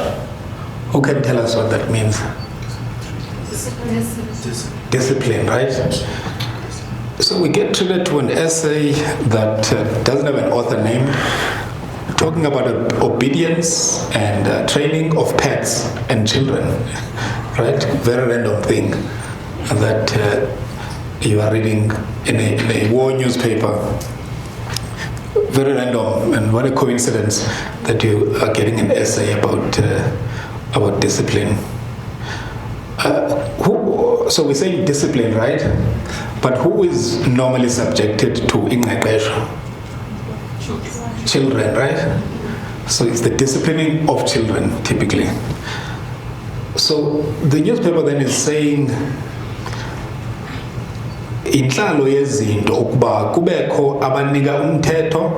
Who can tell us what that means? Discipline, right? So we get treated to an essay that doesn't have an author name, talking about obedience and training of pets and children, right? Very random thing that you are reading in a war newspaper. Very random, and what a coincidence that you are getting an essay about discipline. So we say discipline, right? But who is normally subjected to ingqeqesho? Children, right? So it's the disciplining of children, typically. So the newspaper then is saying, inhlalo yezinto ukuba kubekho abanika umthetho,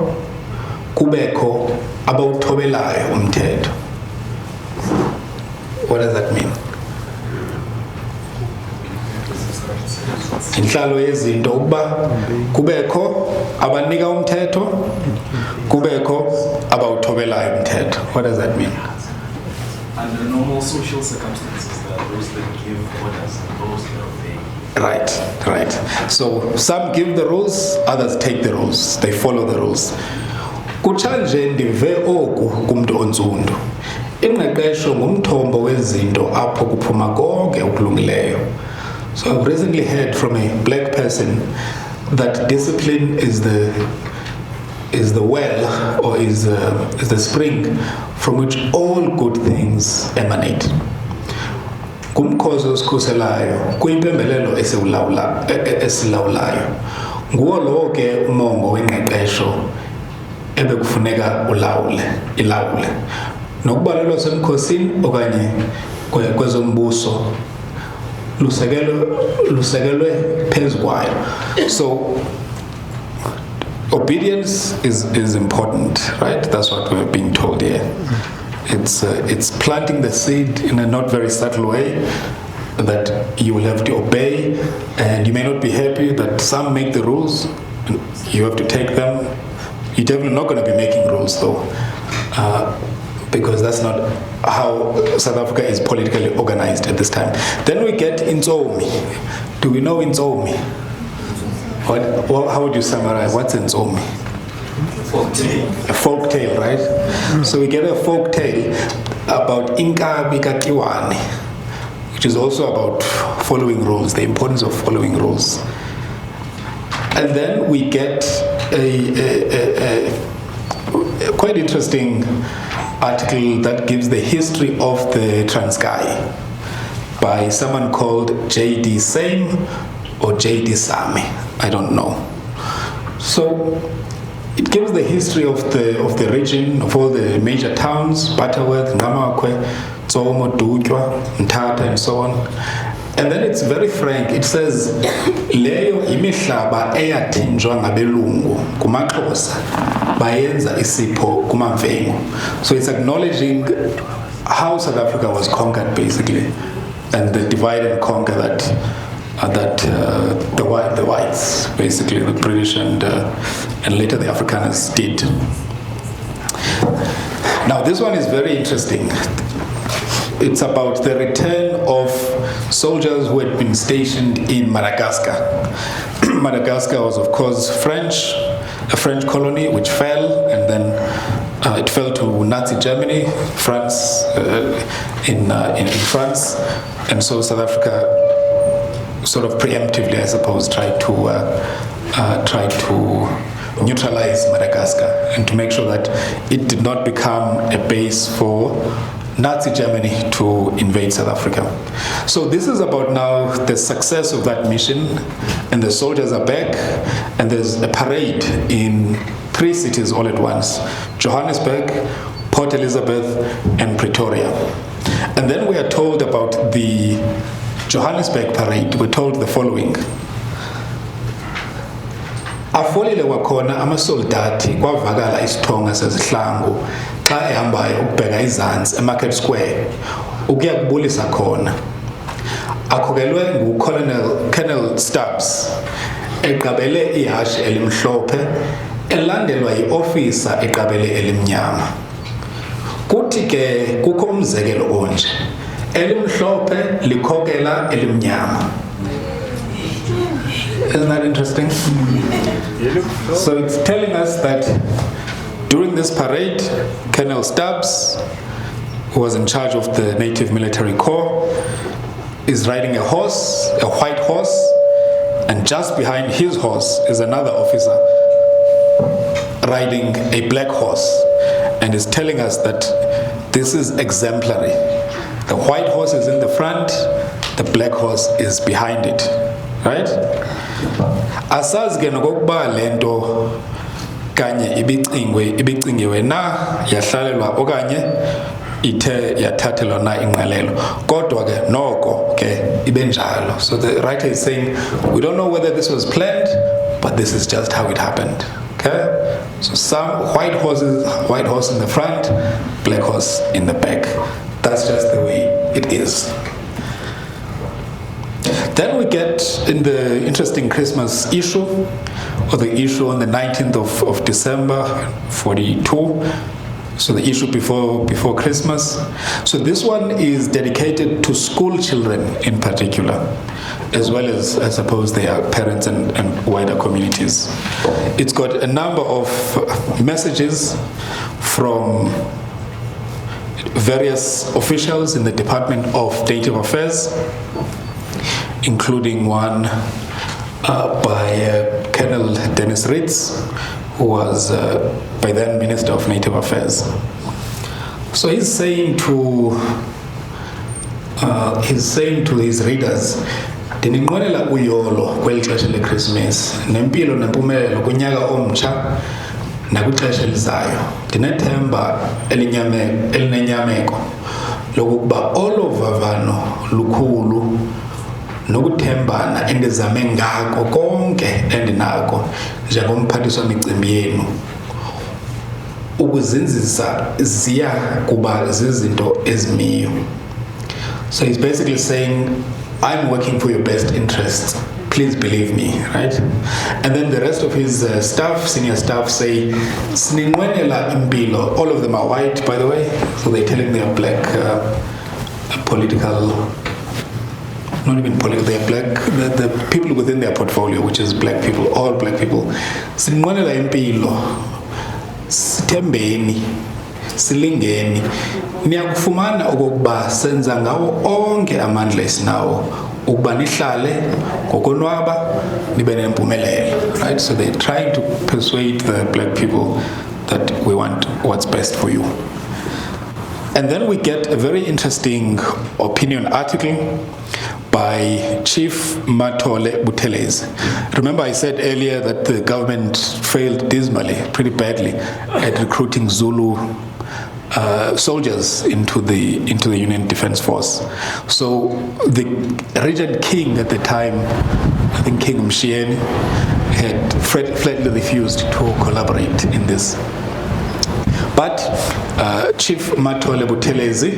kubekho abawuthobelayo umthetho. What does that mean? Inhlalo yezinto ukuba kubekho abanika umthetho, kubekho abawuthobelayo umthetho. What does that mean? Under normal social circumstances, there are those that give orders and those that obey. Right. So some give the rules, others take the rules. They follow the rules. Kutshanje ndive oku kumntu onzundu. Ingqeqesho ngumthombo wezinto apho kuphuma konke okulungileyo. So I've recently heard from a black person that discipline is the well, or is the spring from which all good things emanate. Kumkhosi osikhuselayo kuyimpembelelo esilawulayo. Nguwo lowo ke umongo wengqeqesho ebekufuneka ilawule. Nokubalelwa semkhosini okanye kwezombuso lusekelwe phezu kwayo. So obedience is important, right? That's what we're being told here. It's planting the seed in a not very subtle way that you will have to obey, and you may not be happy that some make the rules. You have to take them. You're definitely not going to be making rules though, because that's not how South Africa is politically organized at this time. Then we get Ndzendze. Do we know Ndzendze? How would you summarize what's Ndzendze? A folk tale, right? So we get a folk tale about Inkabi Katiwani, which is also about following rules, the importance of following rules. And then we get a quite interesting article that gives the history of the Transkei by someone called J.D. Same or J.D. Same, I don't know. So it gives the history of the region, of all the major towns, Butterworth, Ngamakwe, Tsomo, Dutwa, Mthatha, and so on. And then it's very frank. It says, leyo imihlaba eyathenjwa ngabelungu kumaXhosa bayenza isipho kumamfengu. So it's acknowledging how South Africa was conquered, basically, and the divide and conquer that the whites, basically the British and later the Afrikaners did. Now this one is very interesting. It's about the return of soldiers who had been stationed in Madagascar. Madagascar was, of course, a French colony which fell, and then it fell to Nazi Germany, France, in France, and so South Africa sort of preemptively, I suppose, tried to neutralize Madagascar and to make sure that it did not become a base for Nazi Germany to invade South Africa. So this is about now the success of that mission, and the soldiers are back, and there's a parade in 3 cities all at once: Johannesburg, Port Elizabeth, and Pretoria. And then we are told about the Johannesburg parade. We're told the following: afolile kwakhona amasoldati kwavakala isithonga sezihlangu xa ehambayo ukubheka izantsi eMarket Square ukuya kubulisa khona. Akhokelwe nguColonel Stubbs eqabele ihashe elimhlophe elandelwa yi-officer eqabele elimnyama. Kuthi ke kukho umzekelo onje: elimhlophe likhokela elimnyama. Isn't that interesting? So it's telling us that during this parade, Colonel Stubbs, who was in charge of the Native Military Corps, is riding a horse, a white horse, and just behind his horse is another officer riding a black horse, and is telling us that this is exemplary. The white horse is in the front, the black horse is behind it, right? Asazi ke nokokuba lento kanye ibicingiwe na yahlalelwa okanye ithe yathathelwa na ingqalelo, kodwa ke noko ke ibenjalo. So the writer is saying, we don't know whether this was planned, but this is just how it happened. Okay? So some white horse in the front, black horse in the back. That's just the way it is. Then we get in the interesting Christmas issue, or the issue on the 19th of December 42, so the issue before Christmas. So this one is dedicated to school children in particular, as well as, I suppose, their parents and wider communities. It's got a number of messages from various officials in the Department of Native Affairs, including one by Colonel Dennis Ritz, who was by then Minister of Native Affairs. So he's saying to his readers, ndininqwenela uyolo kweli xesha leChristmas, nempilo nempumelelo kunyaka omtsha nakwixesha elizayo. Ndinethemba elinenyameko lokuba olo vavano lukhulu nokuthembana endizame ngako konke endinako njengomphathiswa wemicimbi yenu ukuzinzisa ziya kuba zizinto ezimiyo. So he's basically saying, I'm working for your best interests, please believe me, right? And then the rest of his staff, senior staff, say sininqwenela impilo. All of them are white, by the way, so they're telling they are black political, not even political, they are black, the people within their portfolio, which is black people, all black people. Sininqwenela impilo, sithembeni, silingeni niyakufumana okokuba senza ngawo onke amandla esinawo ukuba nihlale ngokonwaba nibe nempumelelo, right? So they're trying to persuade the black people that we want what's best for you. And then we get a very interesting opinion article by Chief Matole Buthelezi. Remember I said earlier that the government failed dismally, pretty badly, at recruiting Zulu soldiers into the Union Defense Force. So the regent king at the time, I think King Mshieni, had flatly refused to collaborate in this. But Chief Matole Buthelezi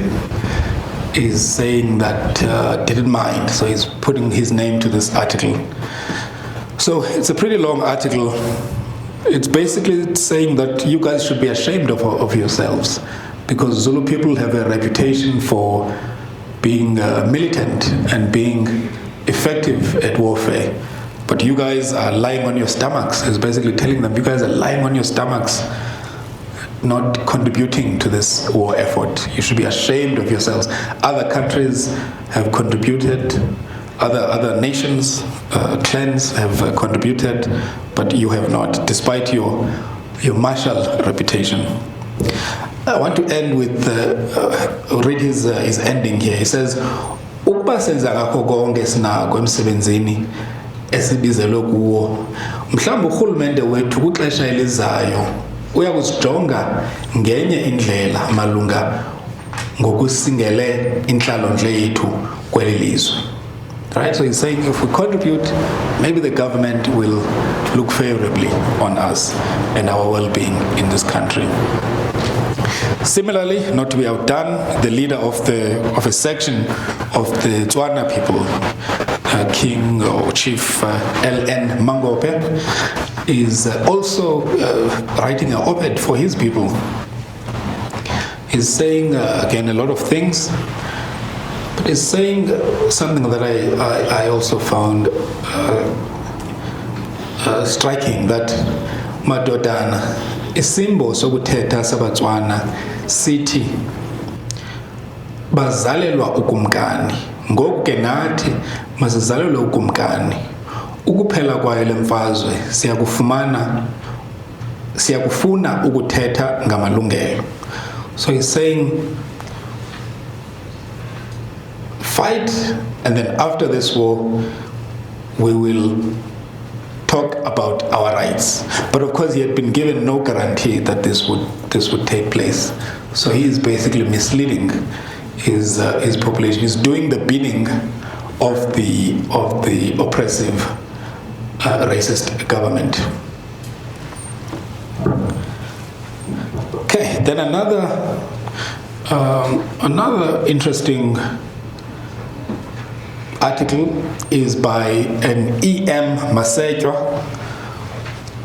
is saying that didn't mind, so he's putting his name to this article. So it's a pretty long article. It's basically saying that you guys should be ashamed of yourselves, because Zulu people have a reputation for being militant and being effective at warfare. But you guys are lying on your stomachs. It's basically telling them you guys are lying on your stomachs, not contributing to this war effort. You should be ashamed of yourselves. Other countries have contributed, other nations, clans have contributed, but you have not, despite your martial reputation. I want to end with read his ending here. He says, "Ukuba senza ngakho konke sinako emsebenzini esibizelwe kuwo, mhlawumbe urhulumente wethu kwixesha elizayo uyakusijonga ngenye indlela malunga ngokusingele intlalontle yethu kweli lizwe." Right? So he's saying if we contribute, maybe the government will look favorably on us and our well-being in this country. Similarly, not to be outdone, the leader of a section of the Tswana people, King or Chief L.N. Mangope, is also writing an op-ed for his people. He's saying, again, a lot of things, but he's saying something that I also found striking, that madodana isimbo sokuthetha sabatswana sithi bazalelwa ukumkani, ngoku ke nathi masizalelwe ukumkani. Ukuphela kwayo lemfazwe siyakufuna ukuthetha ngamalungelo. So he's saying fight, and then after this war we will talk about our rights. But of course he had been given no guarantee that this would take place. So he is basically misleading his population. He's doing the bidding of the oppressive racist government. Okay, then another interesting article is by an E.M. Masetjwa,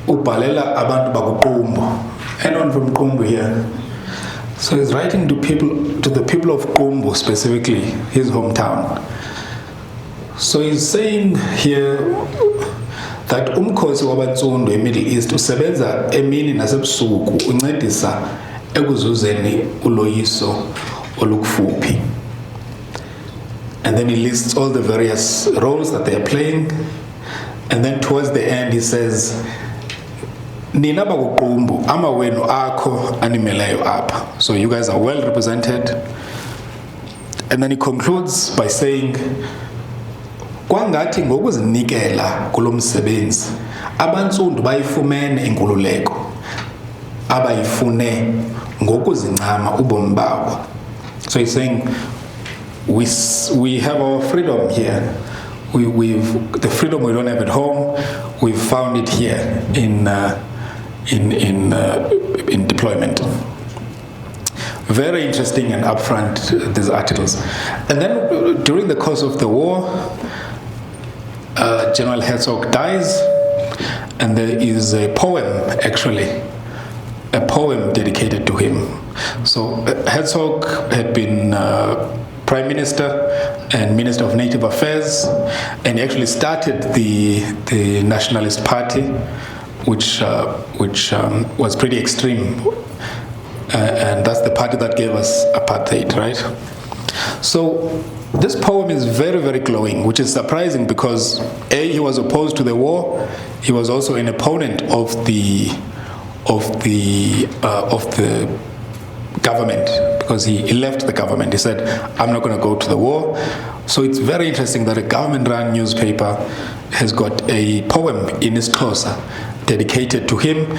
ubhalela abantu bakuqumbu. Anyone from Qumbu here? So he's writing to the people of Qumbu, specifically his hometown. So he's saying here that umkhosi wabantsundu eMiddle East usebenza emini nasebusuku uncedisa ekuzuzeni uloyiso olukufuphi. And then he lists all the various roles that they are playing. And then towards the end he says, Nina bakuqumbu, ama wenu akho animeleyo apha. So you guys are well represented. And then he concludes by saying, kwangathi ngokuzinikela kulo msebenzi abantsundu bayifumene inkululeko abayifune ngokuzincama ubomi babo. So he's saying we have our freedom here. The freedom we don't have at home, we've found it here in deployment. Very interesting and upfront, these articles. And then during the course of the war, General Herzog dies, and there is a poem, actually, a poem dedicated to him. So Herzog had been Prime Minister and Minister of Native Affairs, and he actually started the Nationalist Party, which was pretty extreme and that's the party that gave us apartheid, right? So this poem is very, very glowing, which is surprising because A, he was opposed to the war. He was also an opponent of the government, because he left the government. He said, I'm not going to go to the war. So it's very interesting that a government-run newspaper has got a poem in Xhosa dedicated to him,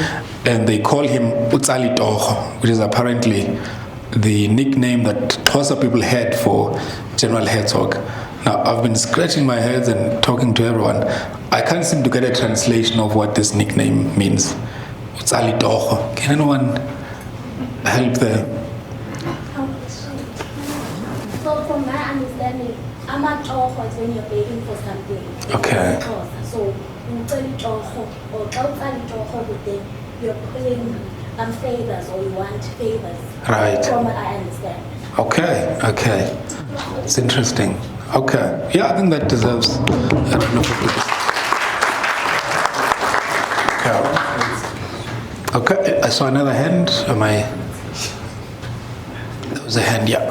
and they call him Utsali Toho, which is apparently the nickname that Xhosa people had for General Herzog. Now, I've been scratching my head and talking to everyone. I can't seem to get a translation of what this nickname means. Utsali Toho. Can anyone help there? So from my understanding, amatoho is when you're begging for something. Okay. So uceli toho or uceli toho, but then you're pulling favors, or you want favors. Right. From what I understand. Okay. It's interesting. Okay. Yeah, I think that deserves a round of applause. Okay, I saw another hand. There was a hand, yeah.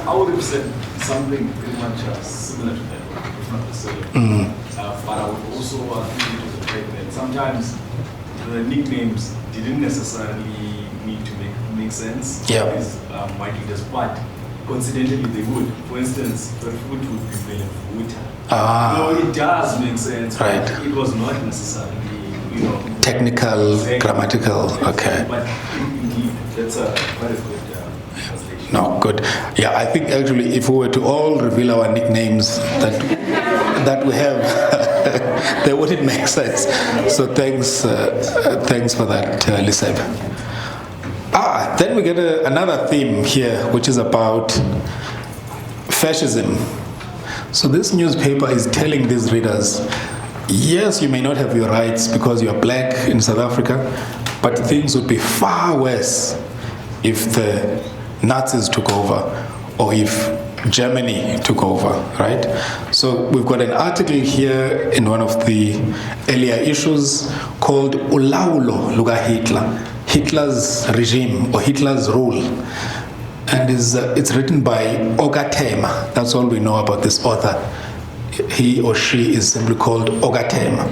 I would have said something pretty much similar to that, if not the same. But I would also agree to the fact that sometimes the nicknames didn't necessarily need to make sense. Yeah. My leaders, but coincidentally they would. For instance, the food would be Indlovu. No, it does make sense. Right. But it was not necessarily, technical, grammatical. Okay. But indeed, that's quite a good translation. No, good. Yeah, I think actually if we were to all reveal our nicknames that we have, they wouldn't make sense. So thanks for that, Liseb. Then we get another theme here, which is about fascism. So this newspaper is telling these readers, yes, you may not have your rights because you're black in South Africa, but things would be far worse if the Nazis took over or if Germany took over, right? So we've got an article here in one of the earlier issues called Ulaulo Luga Hitler, Hitler's regime or Hitler's rule. And it's written by Ogatema. That's all we know about this author. He or she is simply called Ogatema.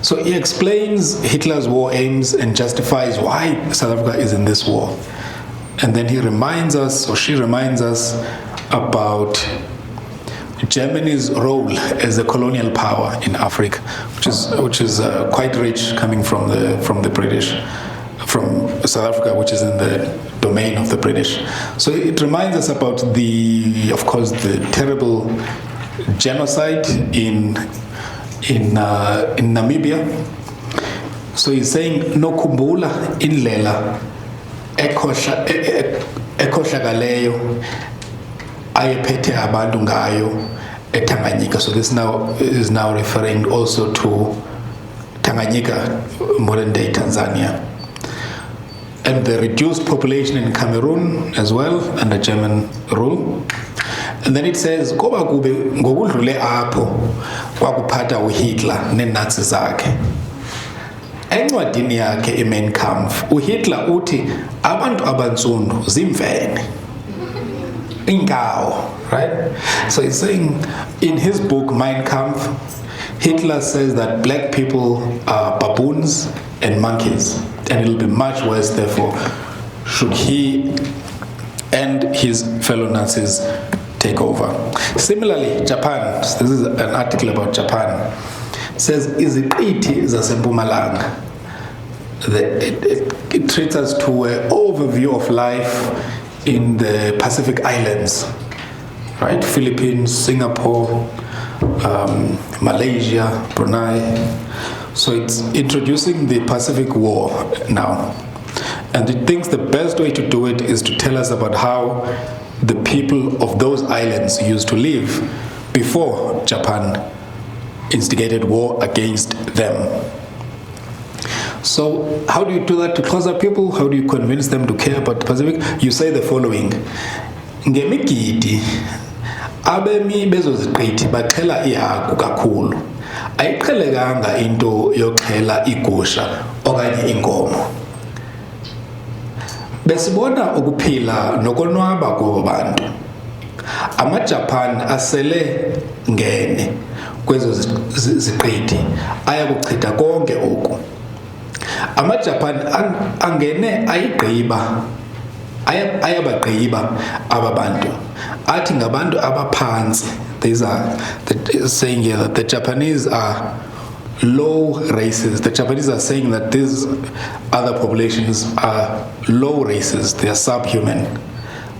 So he explains Hitler's war aims and justifies why South Africa is in this war. And then he reminds us, or she reminds us, about Germany's role as a colonial power in Africa, which is quite rich, coming from the British, from South Africa, which is in the domain of the British. So it reminds us about of course, the terrible genocide in Namibia. So he's saying no kumbula indlela ekhohlakaleyo ayephethe abantu ngayo eTanganyika. So this is now referring also to Tanganyika, modern day Tanzania, and the reduced population in Cameroon as well under German rule. And then it says koba kube ngokudlule apho kwakuphatha uHitler neNazi zakhe. Encwadini yakhe iMain Kampf uHitler uthi abantu abantsundu zimfene inkawo, right? So he's saying in his book Mein Kampf, Hitler says that black people are baboons and monkeys, and it'll be much worse therefore should he and his fellow Nazis take over. Similarly, Japan, this is an article about Japan, says iziqithi zaseMpumalanga. It treats us to an overview of life in the Pacific Islands, right? Philippines, Singapore, Malaysia, Brunei. So it's introducing the Pacific War now. And it thinks the best way to do it is to tell us about how the people of those islands used to live before Japan instigated war against them. So how do you do that to Xhosa people? How do you convince them to care about the Pacific? You say the following: ngemigidi abemi bezoziqithi baxhela ihagu kakhulu, ayiqhelekanga into yoxhela igusha okanye inkomo. besibona ukuphila nokonwaba kwabo bantu. Ama-Japan asele ngene kwezo ziqithi aya kuchitha konke oku. Ama-Japan angene ayabagqiba aba bantu, athi ngabantu abaphantsi. These are saying here that the Japanese are low races. The Japanese are saying that these other populations are low races, they are subhuman.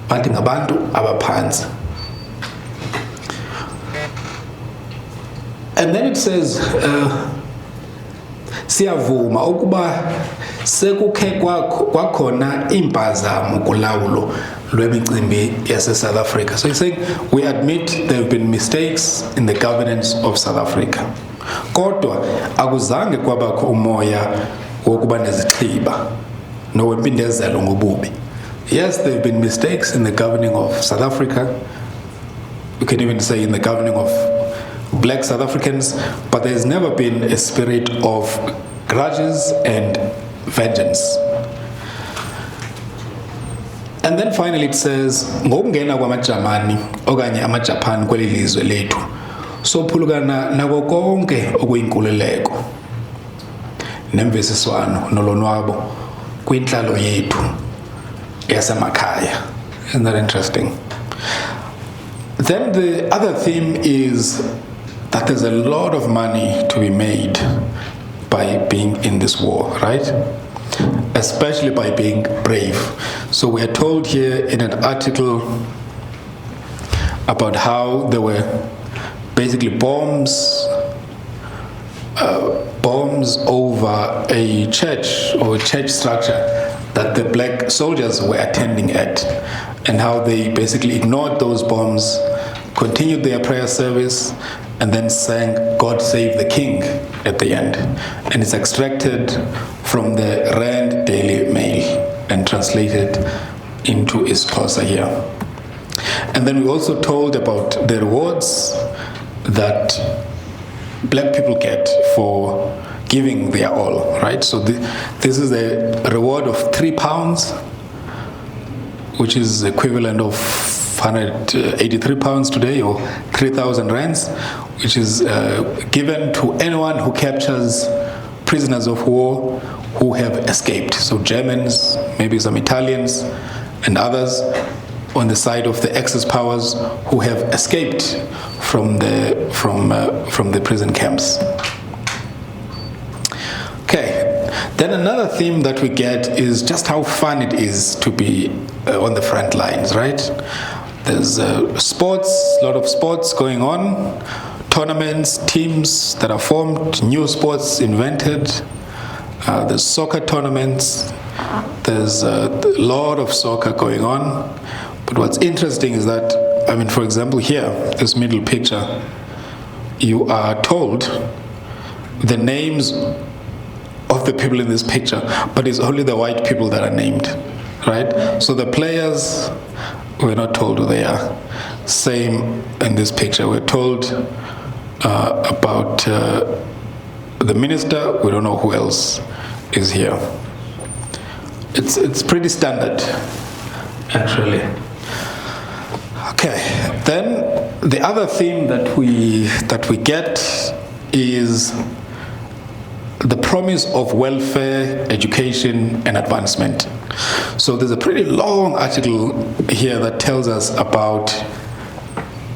Bathi ngabantu abaphansi. And then it says, siyavuma ukuba sekukhe kwakhona impazamo kulawulo lwemicimbi yase-South Africa. So he's saying, we admit there have been mistakes in the governance of South Africa. Kodwa akuzange kwabakho umoya wokuba nezixhiba nowempindezelo ngobubi. Yes, there have been mistakes in the governing of South Africa. We can even say in the governing of black South Africans, but there's never been a spirit of grudges and vengeance. And then finally it says, ngokungena kwamaJamani okanye amaJapan kweli lizwe lethu, sophulukana nako konke okuyinkululeko nemvisiswano nolonwabo kwintlalo yethu yasemakhaya. Isn't that interesting? Then the other theme is that there's a lot of money to be made by being in this war, right? Especially by being brave. So we are told here in an article about how there were basically bombs over a church or a church structure that the black soldiers were attending at, and how they basically ignored those bombs, continued their prayer service, and then sang God Save the King at the end. And it's extracted from the Rand Daily Mail and translated into Xhosa here. And then we also told about the rewards that black people get for giving their all, right? So this is a reward of £3, which is equivalent of 183 pounds today, or 3,000 rands, which is given to anyone who captures prisoners of war who have escaped. So Germans, maybe some Italians, and others on the side of the Axis powers who have escaped from the prison camps. Okay, then another theme that we get is just how fun it is to be on the front lines, right? There's sports, a lot of sports going on, tournaments, teams that are formed, new sports invented. There's soccer tournaments. There's a lot of soccer going on. But what's interesting is that, I mean, for example, here, this middle picture, you are told the names of the people in this picture, but it's only the white people that are named, right? So the players, we're not told who they are. Same in this picture. We're told about the minister. We don't know who else is here. It's pretty standard, actually. Okay. Then the other theme that we get is the promise of welfare, education, and advancement. So there's a pretty long article here that tells us about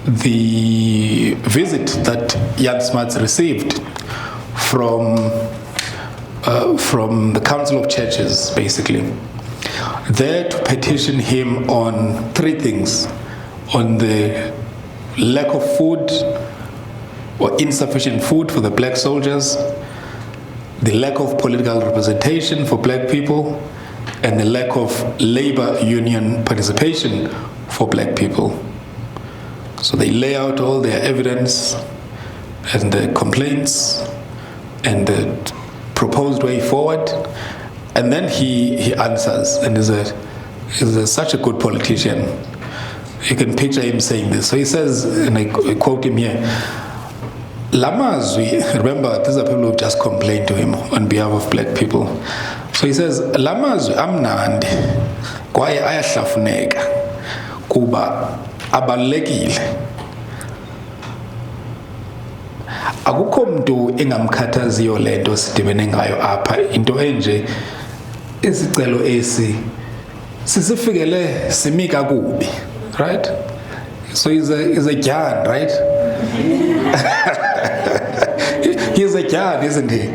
the visit that Jan Smuts received from the Council of Churches, basically, there to petition him on three things: on the lack of food or insufficient food for the black soldiers, the lack of political representation for black people, and the lack of labor union participation for black people. So they lay out all their evidence and the complaints and the proposed way forward, and then he answers, and is such a good politician. You can picture him saying this. So he says, and I quote him here, Lamazwi, remember, these are people who just complained to him on behalf of black people. So he says, Lamazwi amnandi, kwaye ayahlafuneka kuba abalulekile. Akukho mntu engamkhathaziyo le nto sidibene ngayo apha, into enje isicelo esi sisifikele simi kakubi, right? So he's a Jan, right? He's a Jan, isn't he?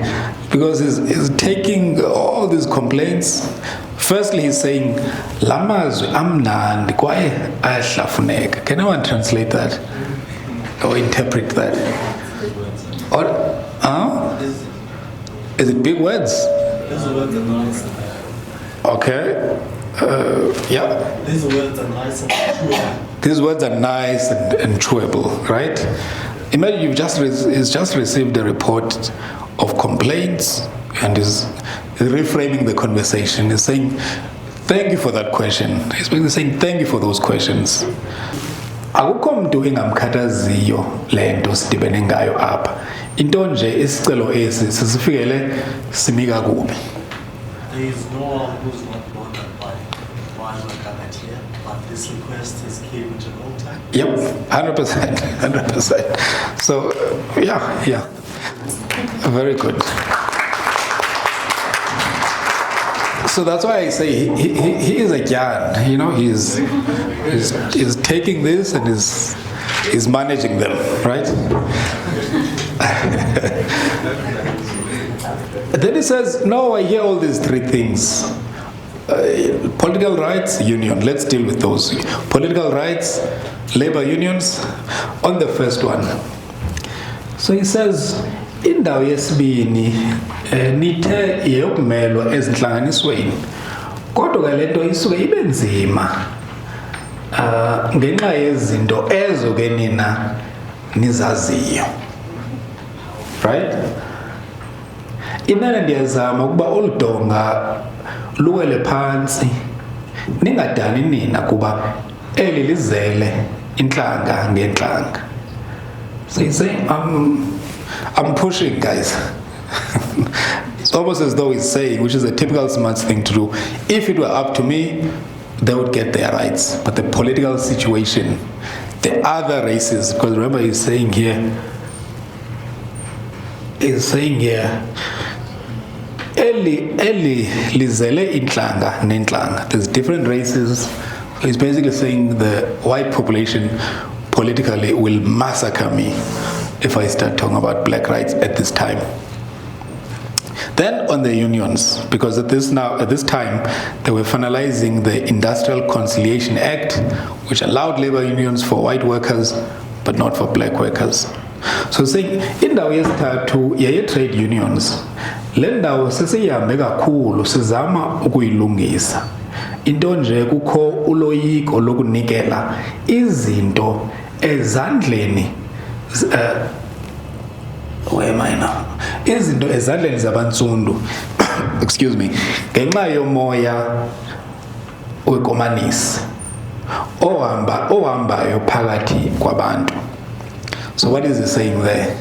Because he's taking all these complaints. Firstly, he's saying, Lamazwi amnandi kwaye ayahlafuneka. Can anyone translate that? Or interpret that? Or, is it big words? Okay. Yeah. These words are nice and chewable. These words are nice and chewable, right? Imagine he's just received a report of complaints and is reframing the conversation. He's saying, thank you for that question. He's basically saying, thank you for those questions. Akukho mntu engamkhathaziyo le nto sidibene ngayo apha. Into nje isicelo esi sisifikele simi kakubi. There is no one who's not bothered by why we're gathered here, but this request is came to no time. Yep, 100%. So, yeah. Very good. So that's why I say he is a Jan, you know, he's taking this and is managing them, right? Then he says, no, I hear all these three things. Political rights, union, let's deal with those. Political rights, labor unions, on the first one. So he says, indawo yesibini nithe yeyokumelwa ezintlanganisweni kodwa ke lento isuke ibe nzima ngenxa yezinto ezo ke nina nizaziyo, right? Inene ndiyazama ukuba oludonga luwele phantsi ningadani nina kuba eli lizele intlanga ngentlanga. So he's saying, I'm pushing, guys. It's almost as though he's saying, which is a typical smart thing to do, if it were up to me, they would get their rights. But the political situation, the other races, because remember he's saying here, Eli lizele intlanga nentlanga. There's different races. He's basically saying the white population politically will massacre me if I start talking about black rights at this time. Then on the unions, because at this time they were finalizing the Industrial Conciliation Act, which allowed labor unions for white workers but not for black workers. So saying indawo yesithathu yeye trade unions, le ndawo sesihambe kakhulu sizama ukuyilungisa. Into nje kukho uloyiko lokunikela izinto ezandleni where am I now? Izinto ezandleni zabantsundu excuse me, ngenxa yomoya wekomanisi ohambayo phakathi kwabantu. So what is he saying there?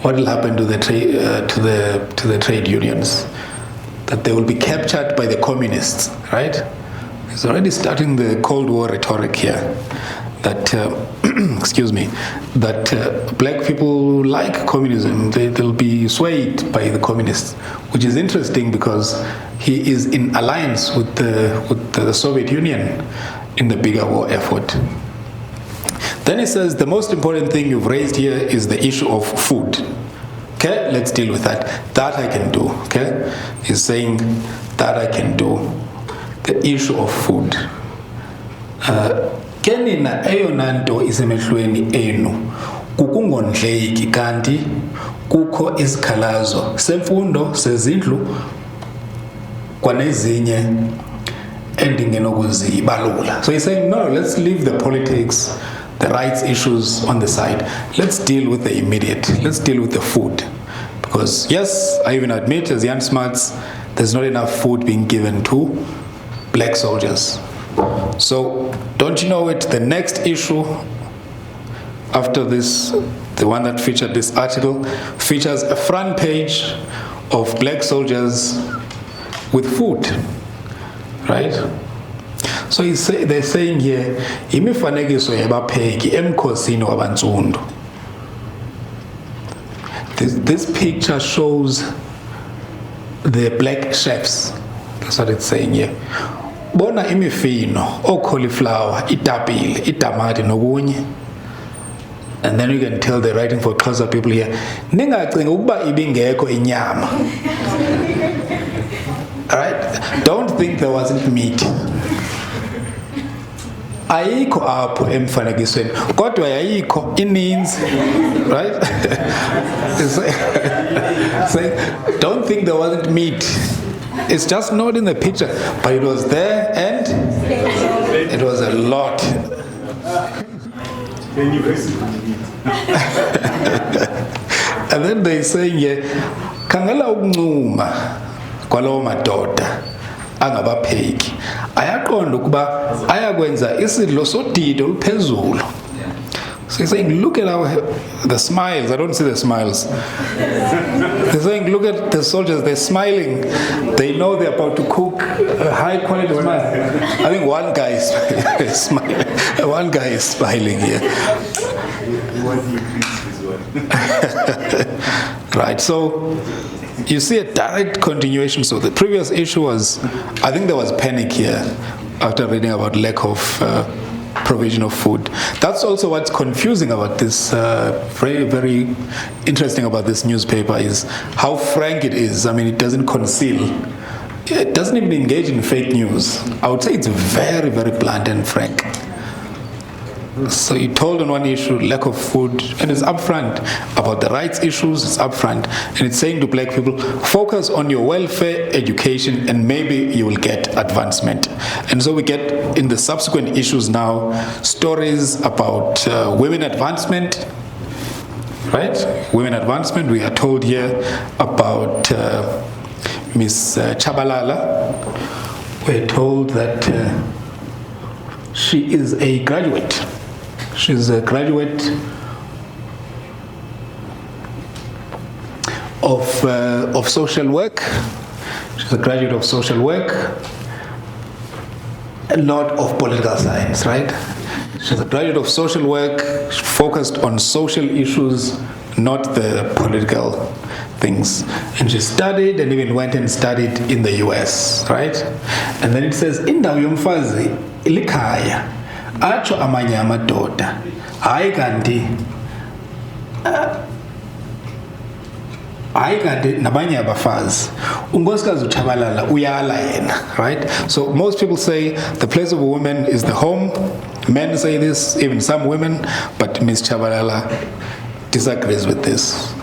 What will happen to the trade unions? That they will be captured by the communists, right? He's already starting the Cold War rhetoric here. That excuse me, that black people like communism. They'll be swayed by the communists, which is interesting because he is in alliance with the Soviet Union in the bigger war effort. Then he says the most important thing you've raised here is the issue of food. Okay, let's deal with that. That I can do. Okay, he's saying that I can do. The issue of food. Kenina eyona nto isemehlweni enu kukungondleki kanti kukho isikhalazo semfundo sezindlu kwanezinye endingenokuzibalula. So he's saying no, let's leave the politics, the rights issues on the side. Let's deal with the immediate. Let's deal with the food. Because yes, I even admit as young smarts, there's not enough food being given to black soldiers. So don't you know it, the next issue after this, the one that featured this article, features a front page of black soldiers with food, right? So they're saying here, imifanekiso yabapheki emkhosini wabantsundu. This picture shows the black chefs. That's what it's saying here. Bona imifino, cauliflower, itapile, itamati nokunye. And then you can tell they're writing for Xhosa people here. Ningacinga ukuba ibingekho inyama. Alright? Don't think there wasn't meat. Ayikho apho emfanekisweni. Kodwa yayikho ininzi. Right? Saying, don't think there wasn't meat. It's just not in the picture. But it was there and it was a lot. And then they're saying here, khangela ukunxuma kwalawo madoda angabapheki ayaqonda ukuba ayakwenza isidlo sodidi oluphezulu. So he's saying, look at the smiles. I don't see the smiles. They're saying, look at the soldiers. They're smiling. They know they're about to cook a high-quality meal. I think one guy is smiling. One guy is smiling here. Right. So you see a direct continuation. So the previous issue was, I think there was panic here after reading about lack of provision of food. That's also what's confusing about this, very, very interesting about this newspaper is how frank it is. I mean, it doesn't conceal. It doesn't even engage in fake news. I would say it's very, very blunt and frank. So he told on one issue, lack of food, and it's upfront. About the rights issues, it's upfront. And it's saying to black people, focus on your welfare, education, and maybe you will get advancement. And so we get, in the subsequent issues now, stories about women advancement, right? Women advancement, we are told here about Miss Chabalala. We're told that she is a graduate. She's a graduate of social work. She's a graduate of social work, and not of political science, right? She's a graduate of social work, focused on social issues, not the political things. And she studied and even went and studied in the US, right? And then it says, indawo yomfazi likhaya. Acho amanye amadoda hayi kanti nabanye abafazi unkosikazi uTshabalala uyala yena, right? So most people say the place of a woman is the home. Men say this, even some women, but Miss Chabalala disagrees with this.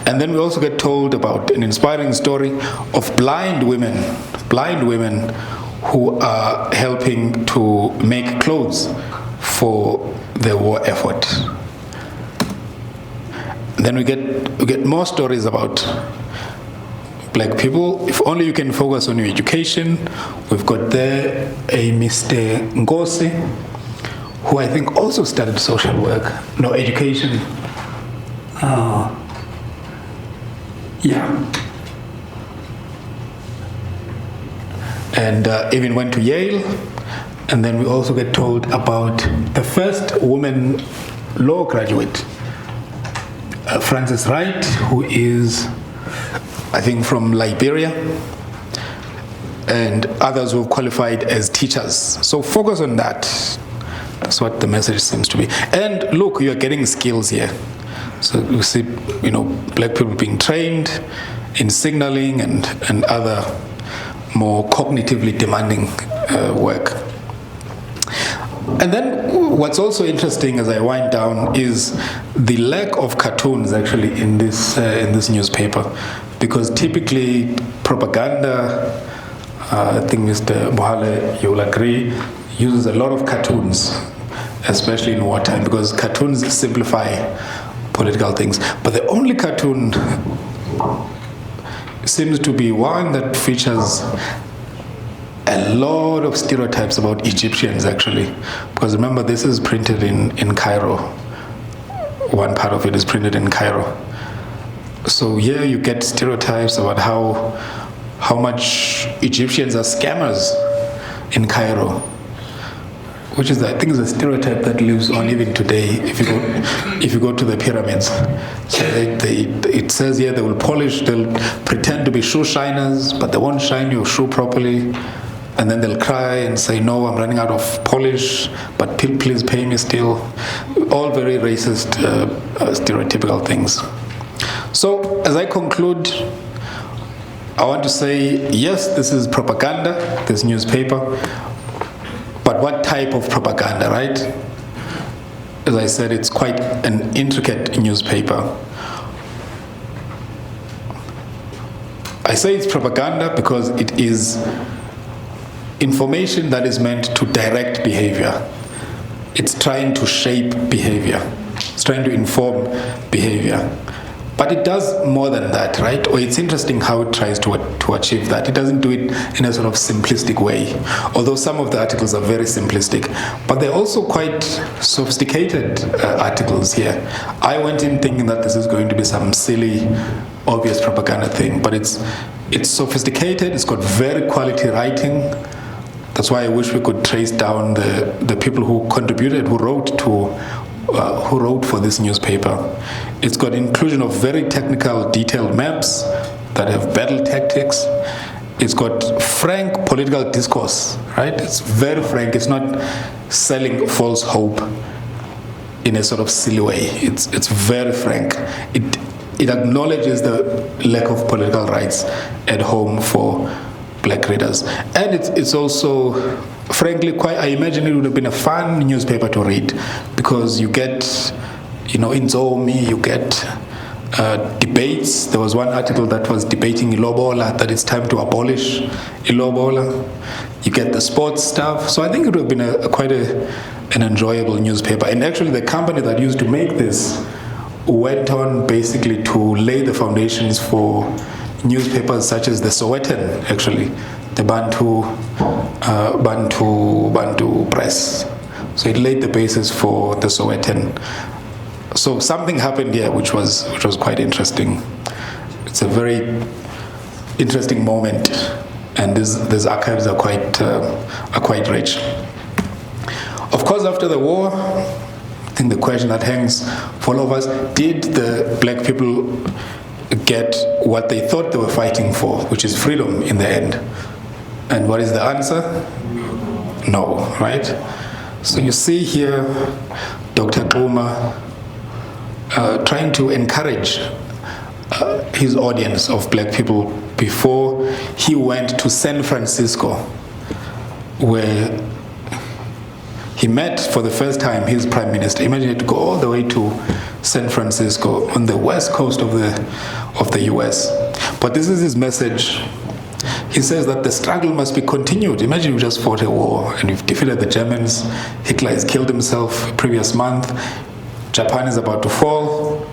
And then we also get told about an inspiring story of blind women who are helping to make clothes for the war effort. Then we get more stories about black people. If only you can focus on your education. We've got there a Mr. Ngosi, who I think also studied social work. No, education. Yeah. And even went to Yale. And then we also get told about the first woman law graduate, Frances Wright, who is, I think, from Liberia, and others who have qualified as teachers. So focus on that. That's what the message seems to be. And look, you're getting skills here. So you see, black people being trained in signaling and other more cognitively demanding work. And then what's also interesting as I wind down is the lack of cartoons actually in this newspaper, because typically propaganda, I think Mr. Mohale, you'll agree, uses a lot of cartoons, especially in wartime, because cartoons simplify political things. But the only cartoon seems to be one that features a lot of stereotypes about Egyptians, actually, because remember, this is printed in Cairo. One part of it is printed in Cairo. So here you get stereotypes about how much Egyptians are scammers in Cairo. which is, I think, is a stereotype that lives on even today. If you go to the pyramids, so it says here they will polish, they'll pretend to be shoe shiners, but they won't shine your shoe properly, and then they'll cry and say, "No, I'm running out of polish, but please pay me still." All very racist, stereotypical things. So, as I conclude, I want to say, yes, this is propaganda, this newspaper. But what type of propaganda, right? As I said, it's quite an intricate newspaper. I say it's propaganda because it is information that is meant to direct behavior. It's trying to shape behavior. It's trying to inform behavior. But it does more than that, right? Or it's interesting how it tries to achieve that. It doesn't do it in a sort of simplistic way, although some of the articles are very simplistic. But they're also quite sophisticated articles here. I went in thinking that this is going to be some silly, obvious propaganda thing, but it's sophisticated, it's got very quality writing. That's why I wish we could trace down the people who contributed, who wrote for this newspaper. It's got inclusion of very technical, detailed maps that have battle tactics. It's got frank political discourse, right? It's very frank. It's not selling false hope in a sort of silly way. It's very frank. It acknowledges the lack of political rights at home for black readers. And it's also, frankly, I imagine it would have been a fun newspaper to read, because you get, Indlovu, you get debates. There was one article that was debating ilobola, that it's time to abolish ilobola. You get the sports stuff. So I think it would have been quite an enjoyable newspaper. And actually the company that used to make this went on basically to lay the foundations for newspapers such as the Sowetan, actually, the Bantu press. So it laid the basis for the Sowetan. So something happened here which was quite interesting. It's a very interesting moment, and these archives are quite rich. Of course, after the war, I think the question that hangs for all of us: did the black people get what they thought they were fighting for, which is freedom in the end? And what is the answer? No, right? So you see here Dr. Xhosa trying to encourage his audience of black people before he went to San Francisco, where he met for the first time his prime minister. Imagine it, to go all the way to San Francisco on the west coast of the US. But this is his message. He says that the struggle must be continued. Imagine you just fought a war and you've defeated the Germans. Hitler has killed himself previous month. Japan is about to fall.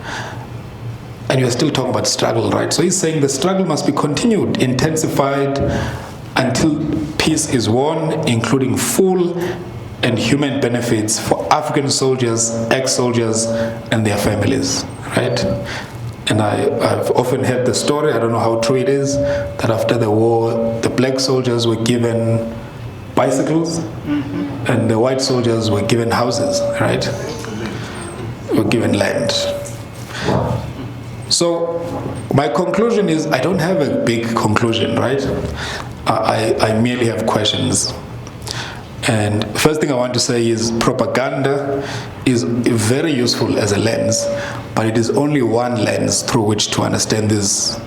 And you're still talking about struggle, right? So he's saying the struggle must be continued, intensified, until peace is won, including full and human benefits for African soldiers, ex-soldiers, and their families, right? And I've often heard the story, I don't know how true it is, that after the war, the black soldiers were given bicycles, and the white soldiers were given houses, right? Were given land. So my conclusion is, I don't have a big conclusion, right? I merely have questions. And first thing I want to say is propaganda is very useful as a lens, but it is only one lens through which to understand this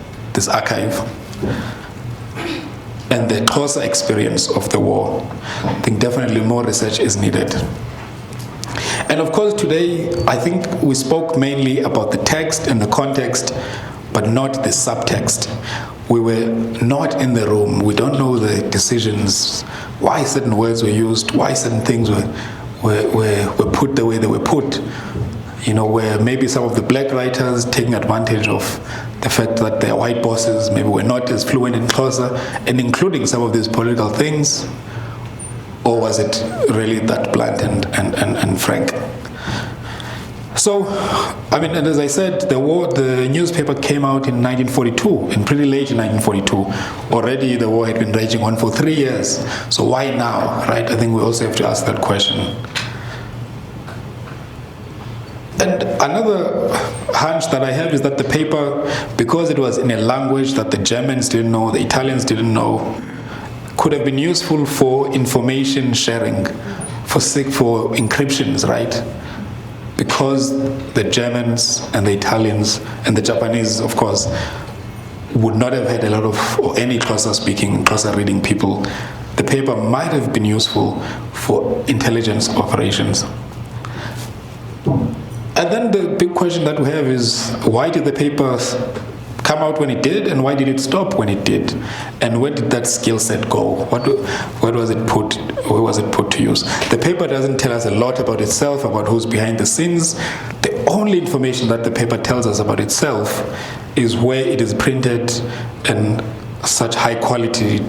archive and the Xhosa experience of the war. I think definitely more research is needed. And of course today, I think we spoke mainly about the text and the context, but not the subtext. We were not in the room. We don't know the decisions, why certain words were used, why certain things were put the way they were put. Where maybe some of the black writers taking advantage of the fact that their white bosses maybe were not as fluent in Xhosa and including some of these political things, or was it really that blunt and frank? So, I mean, and as I said, the newspaper came out in 1942, in pretty late in 1942. Already the war had been raging on for 3 years. So why now, right? I think we also have to ask that question. And another hunch that I have is that the paper, because it was in a language that the Germans didn't know, the Italians didn't know, could have been useful for information sharing, for encryptions, right? Because the Germans and the Italians and the Japanese, of course, would not have had a lot of, or any Xhosa-speaking, Xhosa-reading people, the paper might have been useful for intelligence operations. And then the big question that we have is, why did the paper come out when it did, and why did it stop when it did? And where did that skill set go? Where was it put to use? The paper doesn't tell us a lot about itself, about who's behind the scenes. The only information that the paper tells us about itself is where it is printed and such high quality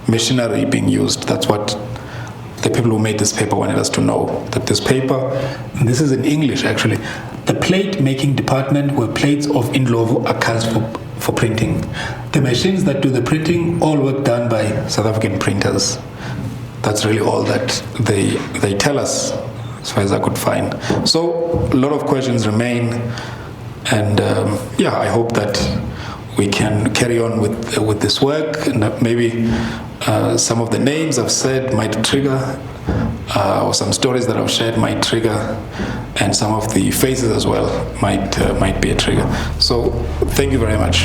machinery being used. That's what the people who made this paper wanted us to know, that this paper, and this is in English actually, the plate making department where plates of Indlovu are cast for printing. The machines that do the printing, all work done by South African printers. That's really all that they tell us, as far as I could find. So a lot of questions remain, and I hope that we can carry on with this work, and that maybe some of the names I've said might trigger, or some stories that I've shared might trigger, and some of the faces as well might be a trigger. So thank you very much.